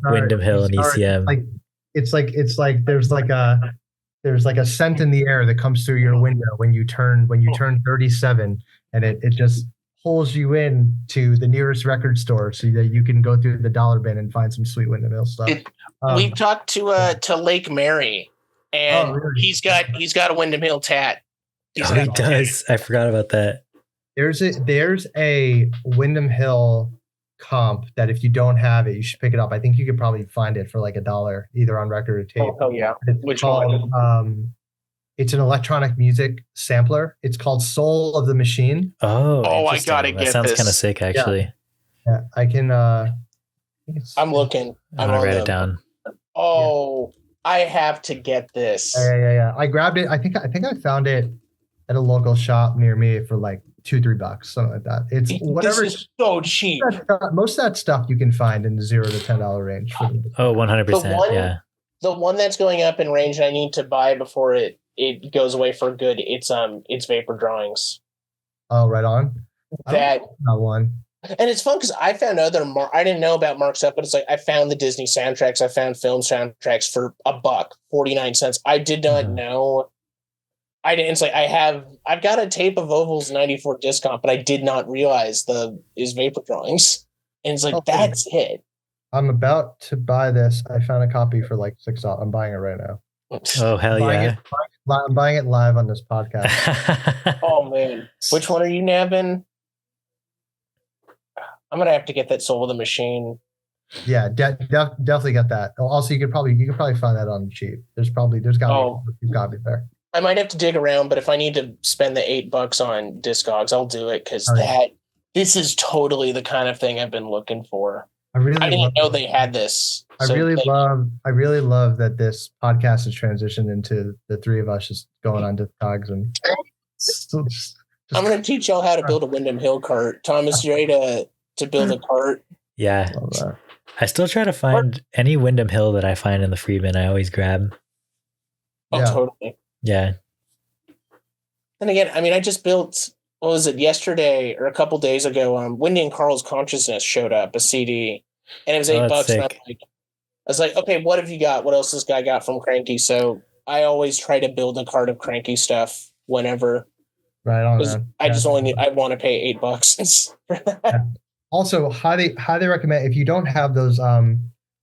Windham Hill and ECM. It's like there's like a scent in the air that comes through your window when you turn 37, and it just pulls you in to the nearest record store so that you can go through the dollar bin and find some sweet Windham Hill stuff. We've talked to Lake Mary. And really? he's got a Windham Hill tat. He does. I forgot about that. There's a Windham Hill comp that if you don't have it, you should pick it up. I think you could probably find it for like $1, either on record or tape. Oh yeah. It's called It's an electronic music sampler. It's called Soul of the Machine. Oh, I gotta get this. That sounds kind of sick, actually. Yeah, I can. I'm looking. I'm gonna write it down. Oh, I have to get this. Yeah. I grabbed it. I think I found it at a local shop near me for like $2-3, something like that. It's whatever. This is so cheap. Most of that stuff you can find in the $0 to $10 range. Oh, 100%. Yeah. The one that's going up in range, I need to buy before it goes away for good. It's Vapor Drawings. Oh, right on. That one. And it's fun because I found I didn't know about Mark's stuff, but it's like I found the Disney soundtracks, I found film soundtracks for $1, 49 cents. I did not know. I didn't. It's like I've got a tape of Oval's '94 disc comp, but I did not realize is Vapor Drawings, and it's like that's it. I'm about to buy this. I found a copy for like $6. I'm buying it right now. Oh hell yeah! I'm buying it live on this podcast. Oh man, which one are you nabbing? I'm gonna have to get that Soul of the Machine. Yeah, definitely get that. Also, you could probably find that on the cheap. There's got to be a few copies there. I might have to dig around, but if I need to spend the $8 on Discogs, I'll do it because this is totally the kind of thing I've been looking for. I didn't know they had this. I really love that this podcast has transitioned into the three of us just going on Discogs and. I'm going to teach y'all how to build a Windham Hill cart. Thomas, you ready to build a cart? Yeah. I still try to find any Windham Hill that I find in the free bin. I always grab. Oh, yeah. Totally. Yeah. And again, I mean, I just built, what was it, yesterday or a couple days ago, Wendy and Carl's Consciousness showed up, a CD, and it was $8. And I was like, okay, what have you got? What else this guy got from Cranky? So I always try to build a cart of Cranky stuff whenever. Right on, man. I want to pay $8 for that. Yeah. Also, highly recommend, if you don't have those,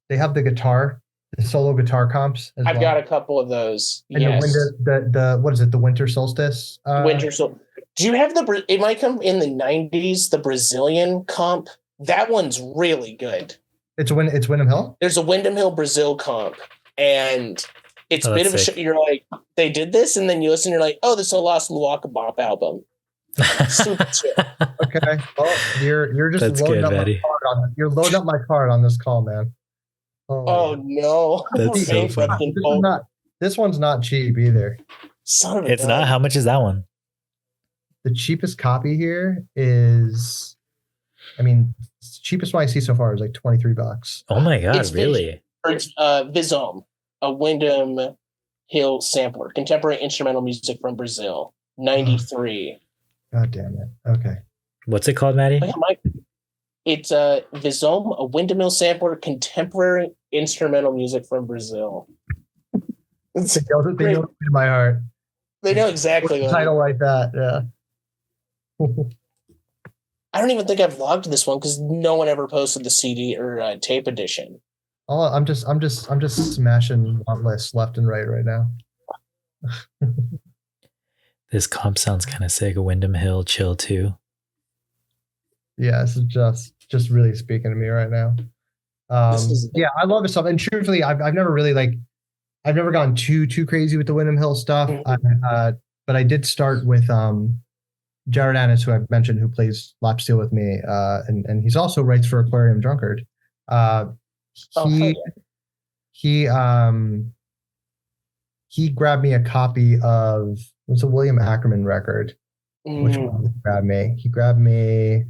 they have the solo guitar comps. I've got a couple of those. And yes. The what is it? The Winter Solstice. Do you have it might come in the 90s, the Brazilian comp. That one's really good. It's Windham Hill? There's a Windham Hill Brazil comp, and it's a bit of a you're like, they did this, and then you listen, you're like, oh, this is a Lost Luwaka Bop album. Super chill. Okay. Well, you're just loading up my card you're loading up my card on this call, man. Oh no. That's so funny. This one's not cheap either. It's not. How much is that one? The cheapest copy here is, the cheapest one I see so far is like $23. Oh my god, really? It's Vizom, a Windham Hill sampler, contemporary instrumental music from Brazil, 93. God damn it. Okay. What's it called, Maddie? It's Vizom, a Windham Hill sampler, contemporary instrumental music from Brazil. They know in my heart. They know exactly what title like that. Yeah. I don't even think I've logged this one because no one ever posted the CD or tape edition. Oh, I'm just smashing want lists left and right now. This comp sounds kind of sick. A Windham Hill Chill 2. Yeah, this is just really speaking to me right now. Yeah, I love this stuff. And truthfully, I've never really I've never gone too crazy with the Windham Hill stuff. But I did start with Jared Annis, who I've mentioned, who plays lap steel with me, and he's also writes for Aquarium Drunkard. He grabbed me a copy of a William Ackerman record. Which one did he grab me? He grabbed me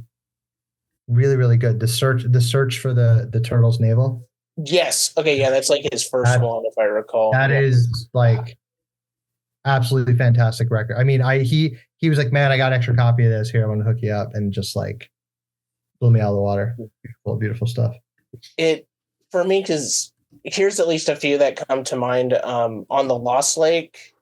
really, really good. The search for the turtle's navel. Yes. Okay. Yeah, that's like his first one, if I recall. That is like absolutely fantastic record. I mean, he was like, man, I got an extra copy of this here. I want to hook you up, and just like blew me out of the water. Beautiful stuff. It for me, because here's at least a few that come to mind on the Lost Lake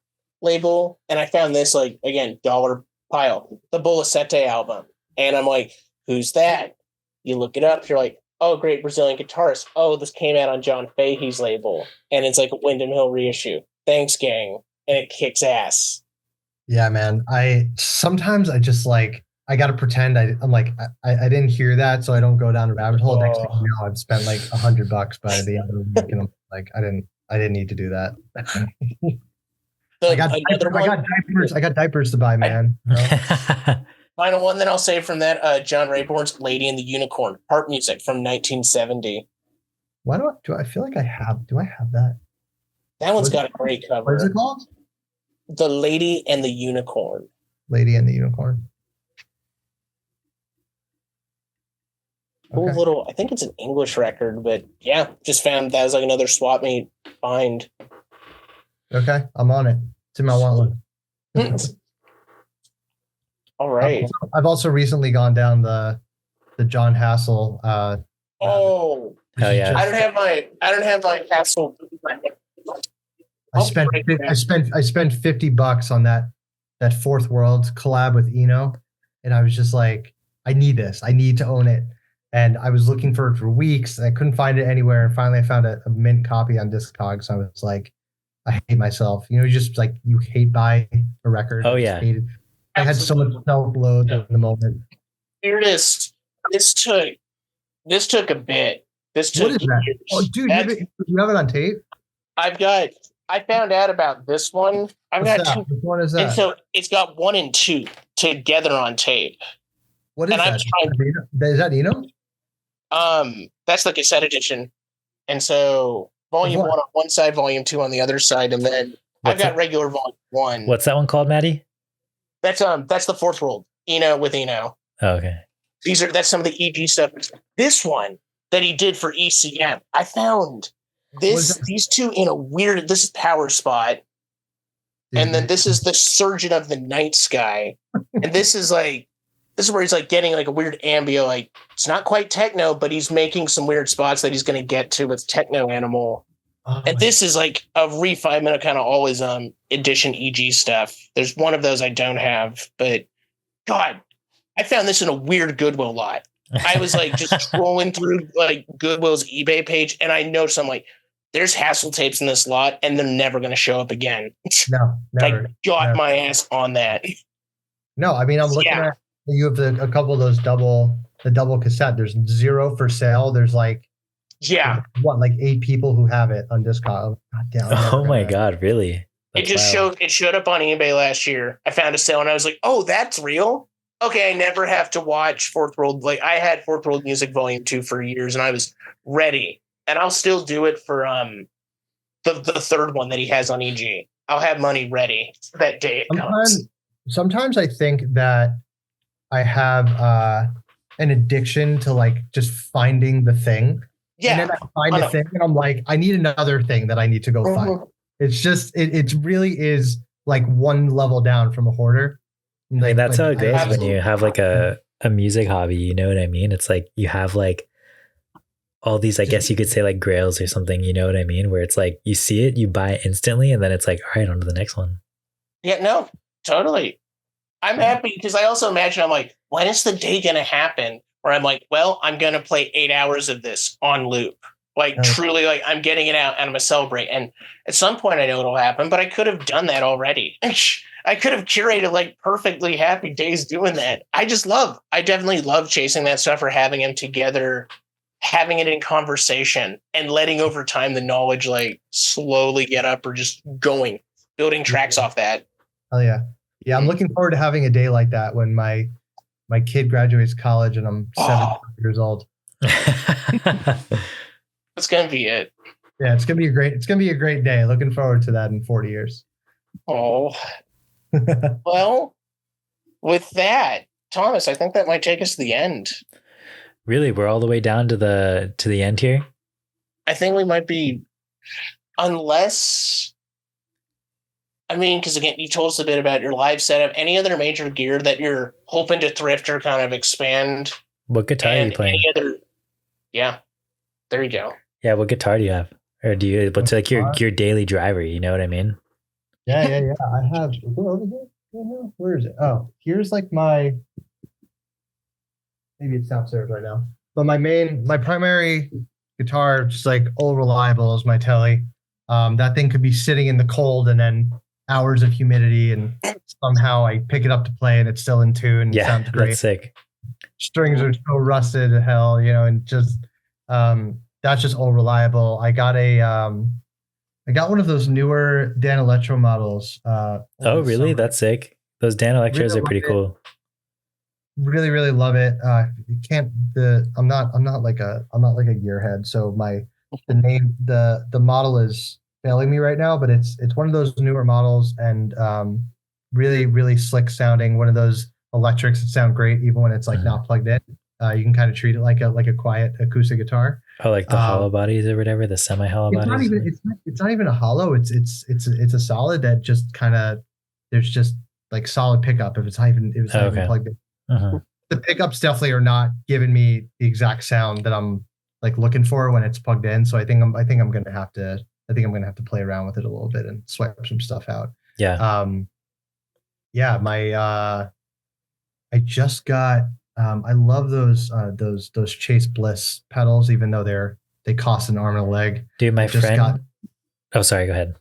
label, and I found this again dollar pile, the Bolacete album, and I'm like, who's that? You look it up, you're like, oh, great Brazilian guitarist. Oh, this came out on John Fahey's label, and it's like a Windham Hill reissue. Thanks, gang, and it kicks ass. Yeah, man. Sometimes I just I gotta pretend I didn't hear that, so I don't go down a rabbit hole. Next thing you know, I've spent like $100 by the end of the week, and I'm like, I didn't need to do that. I got diapers. I got diapers to buy, man. Final one that I'll say from that, John Rayborn's "Lady and the Unicorn," harp music from 1970. Why do I feel like I have? Do I have that? That one's got a great cover. What is it called? "The Lady and the Unicorn." Lady and the Unicorn. Cool little. I think it's an English record, but yeah, just found that was like another swap meet find. Okay, I'm on it. It's in my want list. All right. I've also recently gone down the John Hassel. Oh yeah! I don't have my Hassel. I spent $50 on that Fourth World collab with Eno, and I was just like, I need this. I need to own it. And I was looking for it for weeks. And I couldn't find it anywhere. And finally, I found a mint copy on Discogs. So I was like, I hate myself. You know, just like you hate buy a record. Oh yeah. I had so much self-load in the moment. Here it is. This took a bit. This took what is that? years. Oh, dude, you have it on tape? I found out about this one. Which one is that? And so it's got 1 and 2 together on tape. What is that? Is that Eno? That's the cassette edition. And so volume 1 on one side, volume 2 on the other side, and then I've got regular volume 1. What's that one called, Maddie? That's the Fourth World. Eno with Eno. Oh, okay. That's some of the EG stuff. This one that he did for ECM, I found these two in a weird. This is Power Spot, and then this is the Surgeon of the Night Sky, and this is where he's like getting like a weird ambient, like it's not quite techno, but he's making some weird spots that he's going to get to with Techno Animal. And this is like a refinement of kind of all his edition EG stuff. There's one of those I don't have, but God, I found this in a weird Goodwill lot. I was like just scrolling through like Goodwill's eBay page, and I noticed I'm like, there's Hassel tapes in this lot, and they're never going to show up again. No, never. I got my ass on that. No, I mean I'm looking at you have a couple of those double cassette. There's 0 for sale. There's like. Yeah. Like 8 people who have it on Discog. God damn. Oh my God, really? It showed up on eBay last year. I found a sale and I was like, oh, that's real? Okay, I never have to watch Fourth World. Like I had Fourth World Music Volume 2 for years and I was ready. And I'll still do it for the third one that he has on EG. I'll have money ready for that day it comes. Sometimes I think that I have an addiction to like just finding the thing. Yeah. And then I find a thing and I'm like, I need another thing that I need to go find. It's just, it really is like one level down from a hoarder. Like, that's how it goes when you have like a music hobby, you know what I mean? It's like you have like all these, I guess you could say like grails or something, you know what I mean? Where it's like you see it, you buy it instantly, and then it's like, all right, on to the next one. Yeah, no, totally. I'm happy because I also imagine I'm like, when is the day going to happen? Where I'm like, well, I'm going to play 8 hours of this on loop. Like truly, like I'm getting it out and I'm going to celebrate. And at some point I know it'll happen, but I could have done that already. I could have curated like perfectly happy days doing that. I definitely love chasing that stuff or having them together, having it in conversation and letting over time the knowledge like slowly get up or just going, building tracks off that. Oh yeah. Yeah. I'm looking forward to having a day like that when my kid graduates college and I'm 7 years old. That's gonna be it. Yeah, it's gonna be a great day. Looking forward to that in 40 years. Oh. Well, with that, Thomas, I think that might take us to the end. Really? We're all the way down to the end here? I think we might be, unless, I mean, because again, you told us a bit about your live setup. Any other major gear that you're hoping to thrift or kind of expand? What guitar are you playing? Yeah, there you go. Yeah, what guitar do you have? Or do you, what's like your daily driver? You know what I mean? Yeah. I have, over here? Where is it? Oh, here's like my, maybe it's downstairs right now. But my primary guitar, just like old reliable, is my Telly. That thing could be sitting in the cold and then hours of humidity, and somehow I pick it up to play and it's still in tune. Yeah, sounds great. That's sick. Strings are so rusted to hell, and just that's just old reliable. I got a I got one of those newer Dan Electro models. Oh, really? That's sick. Those Dan Electros are pretty cool. Really, really love it. You can't. I'm not like a gearhead. So the model is failing me right now. But it's one of those newer models, and really, really slick sounding. One of those electrics that sound great even when it's like not plugged in. You can kind of treat it like a quiet acoustic guitar. Oh, like the hollow bodies or whatever, the semi-hollow bodies. It's not even a hollow. It's a solid that just kind of there's just like solid pickup if it's not even plugged in. The pickups definitely are not giving me the exact sound that I'm like looking for when it's plugged in. So I think I'm gonna have to play around with it a little bit and swipe some stuff out. Yeah. I just got. I love those Chase Bliss pedals, even though they cost an arm and a leg. Dude, my friend. Oh, sorry. Go ahead.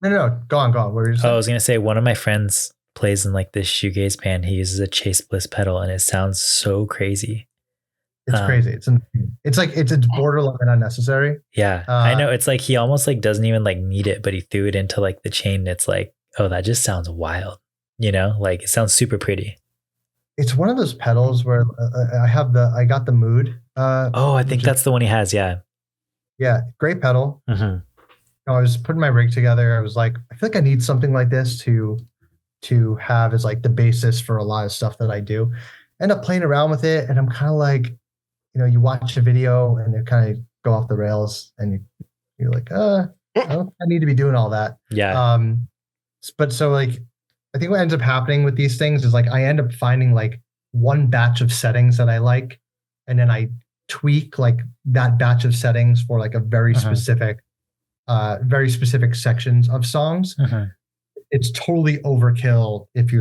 No. Go on. What were you saying? I was gonna say one of my friends plays in like this shoegaze band. He uses a Chase Bliss pedal, and it sounds so crazy. It's crazy. It's borderline unnecessary. Yeah, I know. It's like he almost like doesn't even like need it, but he threw it into like the chain. It's like, oh, that just sounds wild. Like it sounds super pretty. It's one of those pedals where I got the Mood. I think that's the one he has. Yeah. Yeah. Great pedal. I was putting my rig together. I was like, I feel like I need something like this to have as like the basis for a lot of stuff that I do. End up playing around with it. And I'm kind of like, you watch a video and it kind of go off the rails and you're like, I need to be doing all that. Yeah. But so like, I think what ends up happening with these things is like I end up finding like one batch of settings that I like, and then I tweak like that batch of settings for like a very specific sections of songs. It's totally overkill if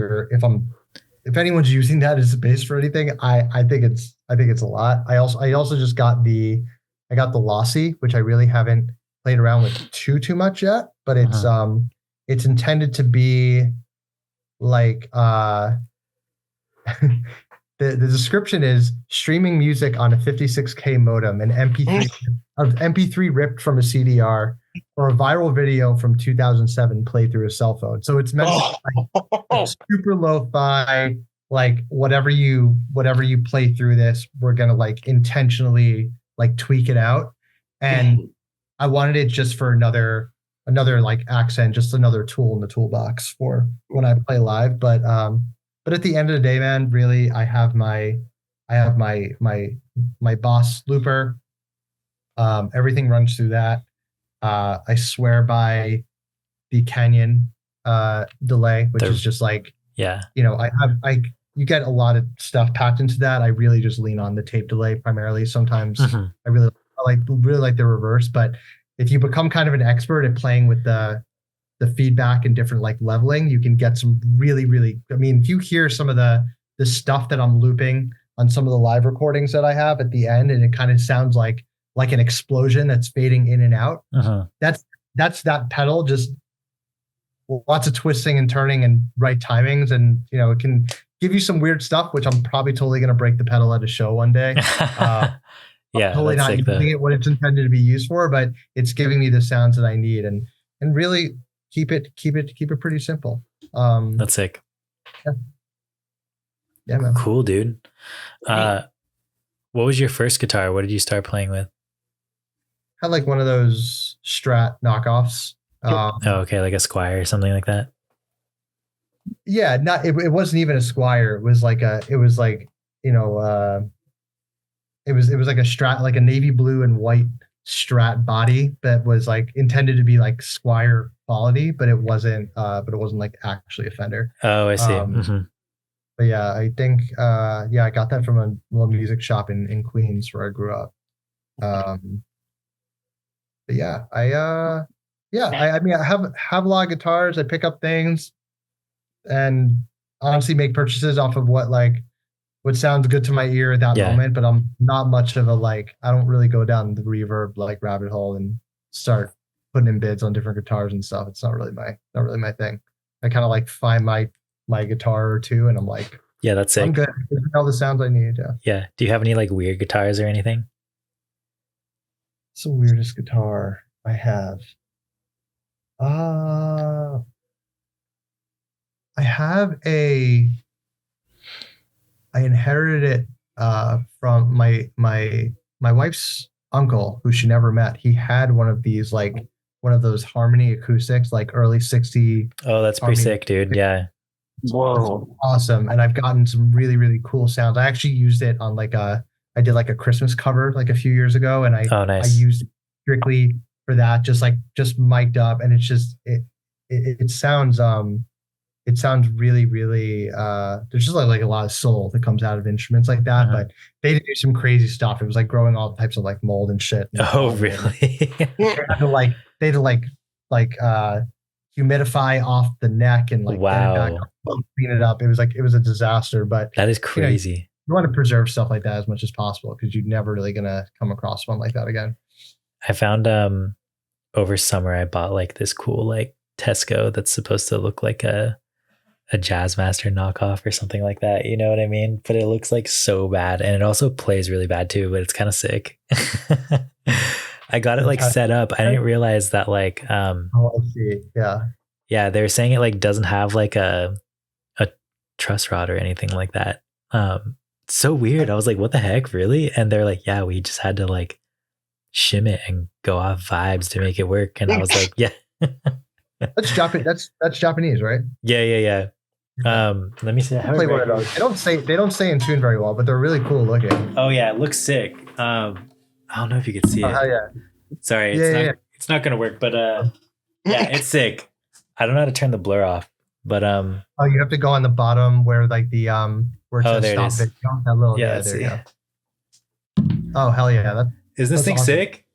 anyone's using that as a base for anything. I think it's a lot. I also just got the Lossy, which I really haven't played around with too much yet, but it's intended to be like the description is streaming music on a 56K modem, an MP3 ripped from a CDR, or a viral video from 2007 played through a cell phone. So it's meant to be like super lo-fi, like whatever you play through this, we're gonna like intentionally like tweak it out. And I wanted it just for another like accent, just another tool in the toolbox for when I play live. But at the end of the day, man, really, I have my Boss looper. Everything runs through that. I swear by the Canyon delay, which is just like, you get a lot of stuff packed into that. I really just lean on the tape delay primarily. Sometimes I really like the reverse, but if you become kind of an expert at playing with the feedback and different like leveling, you can get some really, really, I mean, if you hear some of the stuff that I'm looping on some of the live recordings that I have at the end, and it kind of sounds like an explosion that's fading in and out. That's that pedal, just lots of twisting and turning and right timings. And, it can give you some weird stuff, which I'm probably totally going to break the pedal at a show one day. Yeah, totally not using it what it's intended to be used for, but it's giving me the sounds that I need, and really keep it pretty simple. That's sick. Yeah, man. Cool, dude. What was your first guitar? What did you start playing with? I had like one of those Strat knockoffs. Okay, like a Squire or something like that. Yeah, it wasn't even a Squire. It was like a Strat, like a navy blue and white Strat body that was like intended to be like Squire quality, but it wasn't like actually a Fender. Oh, I see. But yeah, I think I got that from a little music shop in Queens where I grew up. But yeah, I mean, I have a lot of guitars. I pick up things and honestly make purchases off of what sounds good to my ear at that moment, but I'm not much of a I don't really go down the reverb rabbit hole and start putting in bids on different guitars and stuff. It's not really my thing. I kind of find my guitar or two, and I'm like, yeah, that's sick. I'm good. All the sounds I need. Yeah. Do you have any weird guitars or anything? It's the weirdest guitar I have. I inherited it from my wife's uncle, who she never met. He had one of these, like one of those Harmony acoustics, like early 60. Oh, that's pretty sick, dude. Yeah. Whoa. Awesome. And I've gotten some really, really cool sounds. I actually used it on I did like a Christmas cover like a few years ago, and I used it strictly for that, just mic'd up, and it's just it sounds really, really there's just like a lot of soul that comes out of instruments like that. But they did do some crazy stuff. It was like growing all types of like mold and shit. Oh, really? They had to humidify off the neck and like wow, get it back up, clean it up. It was a disaster. But that is crazy. You want to preserve stuff like that as much as possible, because you're never really gonna come across one like that again. I found over summer I bought like this cool like Tesco that's supposed to look like a Jazzmaster knockoff or something like that. You know what I mean? But it looks like so bad, and it also plays really bad too. But it's kind of sick. I got it like set up. I didn't realize that like I see. Yeah, they were saying it like doesn't have like a truss rod or anything like that. So weird. I was like, what the heck, really? And they're like, yeah, we just had to like shim it and go off vibes to make it work. And I was like, yeah. That's Japanese. That's Japanese, right? Yeah. Let me see. Play one of those. They don't stay in tune very well, but they're really cool looking. Oh yeah, it looks sick. I don't know if you can see it. Yeah. Sorry, it's not gonna work, but yeah, it's sick. I don't know how to turn the blur off, but you have to go on the bottom where like the where it says stop video. That little there you go. Oh hell yeah! Is this thing awesome. sick?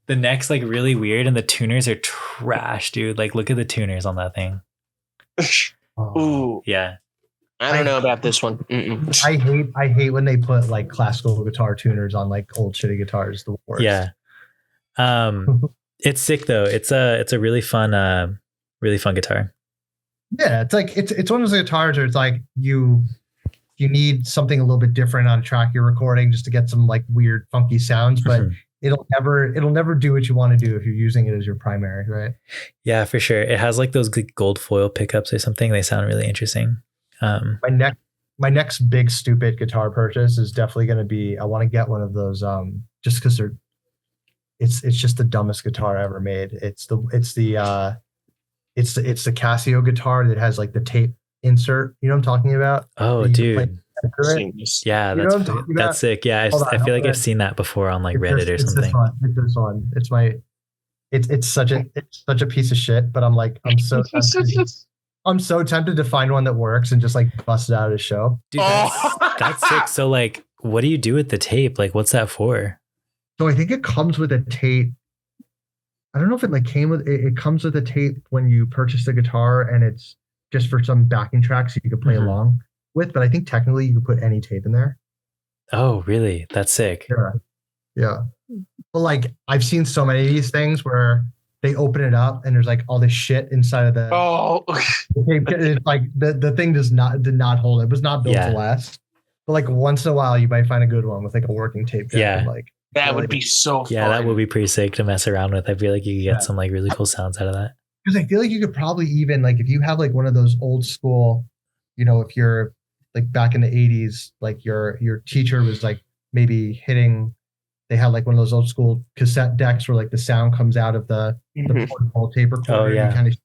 The neck's like really weird, and the tuners are trash, dude. Like, look at the tuners on that thing. Ooh, yeah. I don't know about this one. I hate when they put like classical guitar tuners on like old shitty guitars. The worst. Yeah. It's sick though. It's a really fun guitar. Yeah, it's one of those guitars where it's like you need something a little bit different on a track you're recording just to get some like weird funky sounds, but it'll never do what you want to do if you're using it as your primary, right? Yeah, for sure. It has like those gold foil pickups or something. They sound really interesting. My next big stupid guitar purchase is definitely going to be, I want to get one of those just because it's just the dumbest guitar ever made. It's the Casio guitar that has like the tape insert. You know what I'm talking about? Oh, dude. Yeah, that's sick. Yeah, I feel like I've seen that before on like Reddit or something. It's this one. It's such a piece of shit, but I'm so tempted to find one that works and just like bust it out at a show. Dude, that's sick. So like, what do you do with the tape? Like, what's that for? So I think it comes with a tape. I don't know if it like came with it. It comes with a tape when you purchase the guitar, and it's just for some backing tracks you can play along with. But I think technically you can put any tape in there. Oh, really? That's sick. Yeah. But like, I've seen so many of these things where they open it up and there's like all this shit inside of the. Oh, it's like the thing did not hold. It was not built to last. But like once in a while, you might find a good one with like a working tape deck. Yeah. And like that would be so fun. Yeah, that would be pretty sick to mess around with. I feel like you could get some like really cool sounds out of that. Because I feel like you could probably even like if you have like one of those old school, you know, if you're like back in the 80s, like your teacher was like maybe hitting. They had like one of those old school cassette decks where like the sound comes out of the portable tape recorder. Oh, yeah. And kind of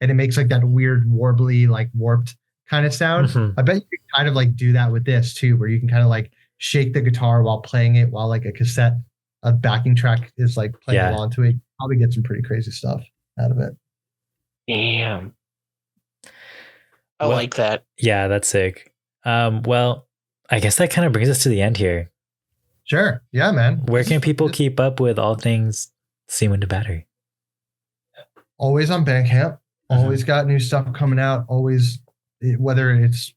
and it makes like that weird warbly, like warped kind of sound. I bet you could kind of like do that with this too, where you can kind of like shake the guitar while playing it while like a backing track is like playing along to it. Probably get some pretty crazy stuff out of it. Damn. I like that. Yeah, that's sick. Well, I guess that kind of brings us to the end here. Sure. Yeah, man. Where can people keep up with all things Seawind of Battery? Always on Bandcamp. Always got new stuff coming out. Always, whether it's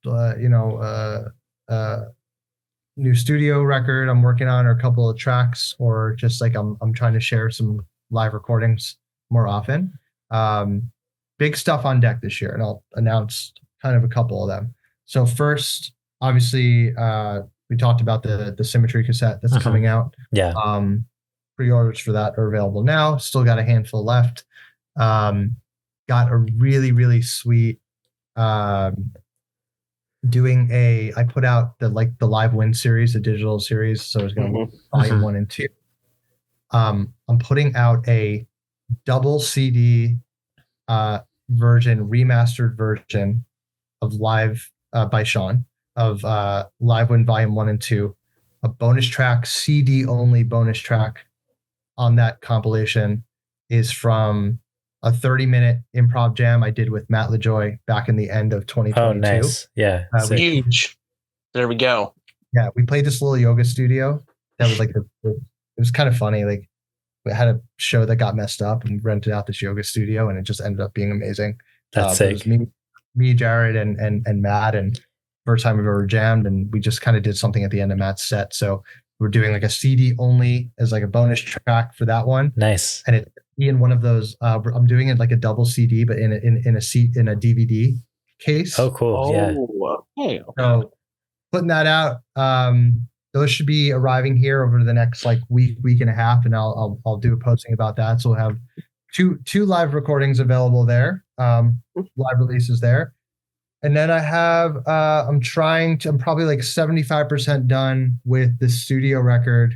new studio record I'm working on, or a couple of tracks, or just like I'm trying to share some live recordings more often. Big stuff on deck this year, and I'll announce kind of a couple of them. So first, obviously, we talked about the Symmetry cassette that's coming out. Yeah. Pre-orders for that are available now. Still got a handful left. got a really, really sweet I put out the Live Wind series, the digital series. So it's going to volume 1 and 2. I'm putting out a double CD remastered version of Live by Sean of Live Wind Volume 1 and 2, a bonus track, CD only bonus track on that compilation is from a 30-minute improv jam I did with Matt LaJoy back in the end of 2022. Oh, nice. Yeah. Huge. There we go. Yeah, we played this little yoga studio that was like, it was kind of funny. Like, we had a show that got messed up and rented out this yoga studio, and it just ended up being amazing. That's sick. It was me, Jared, and Matt, and first time we've ever jammed, and we just kind of did something at the end of Matt's set. So we're doing like a CD only as like a bonus track for that one. Nice. And it in one of those. I'm doing it like a double CD, but in a DVD case. Oh, cool. Yeah. So putting that out. Those should be arriving here over the next like week and a half, and I'll do a posting about that. So we'll have two live recordings available there, live releases there. And then I have I'm probably like 75% done with the studio record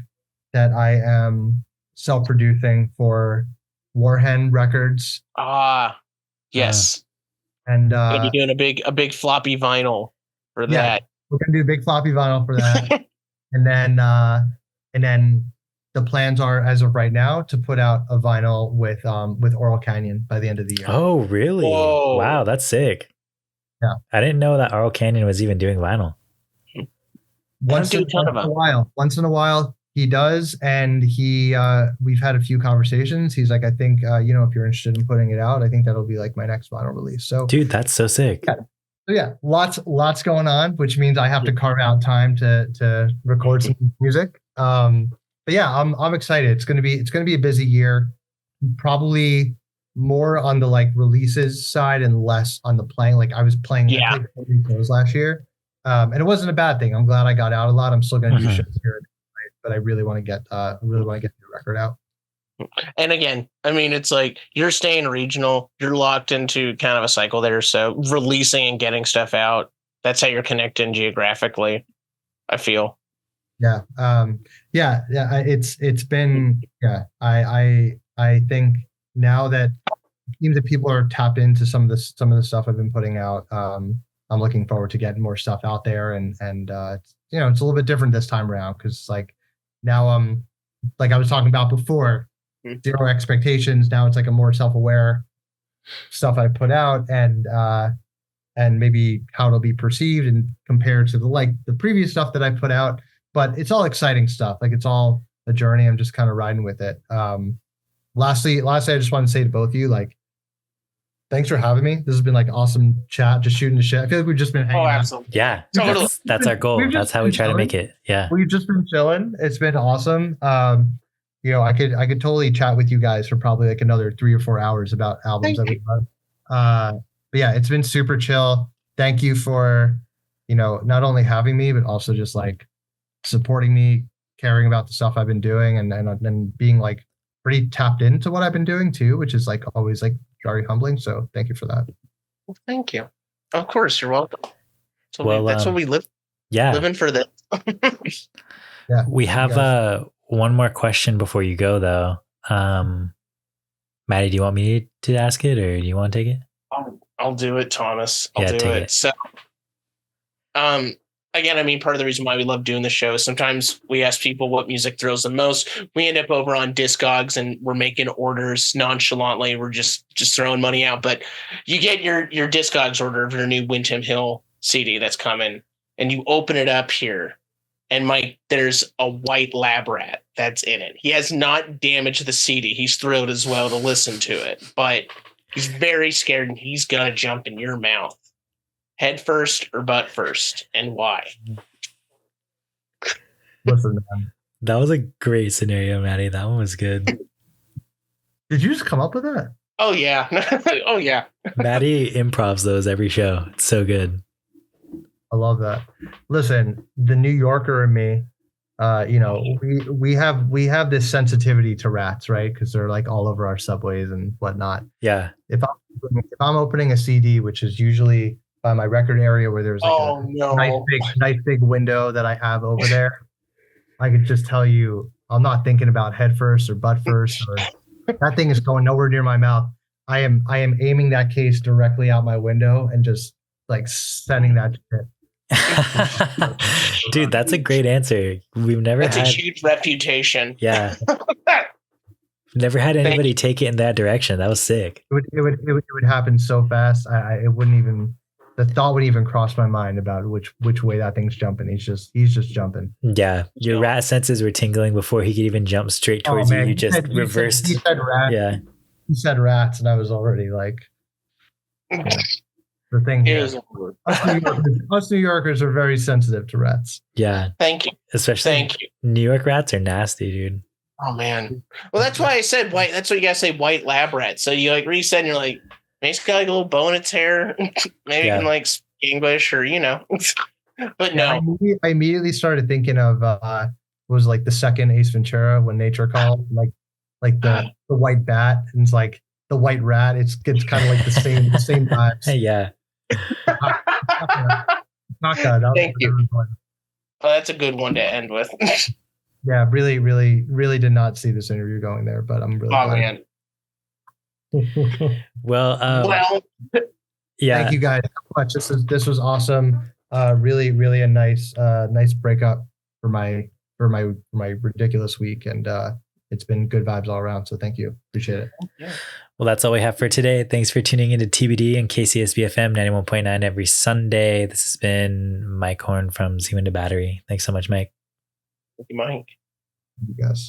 that I am self-producing for Warhen Records. Yes. And gonna be doing a big floppy vinyl for that. We're gonna do a big floppy vinyl for that. And then the plans are, as of right now, to put out a vinyl with Oral Canyon by the end of the year. Oh, really? Whoa. Wow, that's sick. Yeah. I didn't know that Oral Canyon was even doing vinyl. Once in a while he does, and we've had a few conversations. He's like, I think if you're interested in putting it out, I think that'll be like my next vinyl release. So dude, that's so sick. Yeah. So yeah, lots going on, which means I have to carve out time to record some music. But yeah, I'm excited. It's gonna be a busy year. Probably more on the like releases side and less on the playing. Like I played 40 shows last year, and it wasn't a bad thing. I'm glad I got out a lot. I'm still gonna do shows here, but I really want to get the record out. And again, I mean, it's like you're staying regional, you're locked into kind of a cycle there. So releasing and getting stuff out, that's how you're connecting geographically, I feel. Yeah. It's been, I think now that it seems that people are tapped into some of the stuff I've been putting out, I'm looking forward to getting more stuff out there. And it's a little bit different this time around. Cause like now, like I was talking about before, zero expectations. Now it's like a more self-aware stuff I put out, and maybe how it'll be perceived and compared to the previous stuff that I put out. But it's all exciting stuff. Like it's all a journey. I'm just kind of riding with it. Lastly, I just want to say to both of you, like, thanks for having me. This has been like awesome chat, just shooting the shit. I feel like we've just been hanging out. Absolutely. Yeah, that's our goal. That's how we try to make it. Yeah, we've just been chilling. It's been awesome. I could totally chat with you guys for probably like another 3 or 4 hours about albums that we've done. But yeah, it's been super chill. Thank you for, not only having me, but also just like supporting me, caring about the stuff I've been doing, and being like pretty tapped into what I've been doing too, which is like always like very humbling. So thank you for that. Well, thank you. Of course, you're welcome. So that's what we live. Yeah, living for this. Yeah, we have one more question before you go, though. Maddie, do you want me to ask it, or do you want to take it? I'll do it, Thomas. I'll do it. So, again, I mean, part of the reason why we love doing the show is sometimes we ask people what music thrills them most. We end up over on Discogs and we're making orders nonchalantly. We're just throwing money out. But you get your Discogs order of your new Windham Hill CD that's coming, and you open it up here. And Mike, there's a white lab rat that's in it. He has not damaged the CD. He's thrilled as well to listen to it, but he's very scared and he's going to jump in your mouth. Head first or butt first, and why? Listen, man. That was a great scenario, Maddie. That one was good. Did you just come up with that? Oh, yeah. Oh, yeah. Maddie improvs those every show. It's so good. I love that. Listen, the New Yorker in me we have this sensitivity to rats, right? Because they're like all over our subways and whatnot. Yeah. If I'm opening a CD, which is usually by my record area where there's like nice big window that I have over there, I could just tell you I'm not thinking about head first or butt first, or that thing is going nowhere near my mouth. I am aiming that case directly out my window and just like sending that shit. Dude, that's a great answer. That's a huge reputation. Yeah. Never had anybody take it in that direction. That was sick. It would happen so fast. It wouldn't even, the thought would even cross my mind about which way that thing's jumping. He's just jumping. Yeah. Your rat senses were tingling before he could even jump straight towards you. You just reversed. He said rats. Yeah. He said rats, and I was already like, the thing here. Us New Yorkers are very sensitive to rats. Yeah. Thank you. Especially New York rats are nasty, dude. Oh man. Well, that's why I said white. That's why you gotta say white lab rat. So you like reset and you're like, maybe it's got like a little bone in its hair. Maybe you can like speak English or But no. I immediately started thinking of was like the second Ace Ventura when nature called, like the white bat, and it's like the white rat. It's kind of like the same vibes. Yeah. Thank you. Well, that's a good one to end with. Yeah, really, really, really did not see this interview going there, but I'm really glad. Man. Well, yeah. Thank you guys so much. This was awesome. Really, really a nice breakup for my ridiculous week, and it's been good vibes all around. So thank you, appreciate it. Yeah. Well, that's all we have for today. Thanks for tuning into TBD and KCSB FM 91.9 every Sunday. This has been Mike Horn from Seawind of Battery. Thank you so much, Mike. Thank you, Mike. Thank you guys.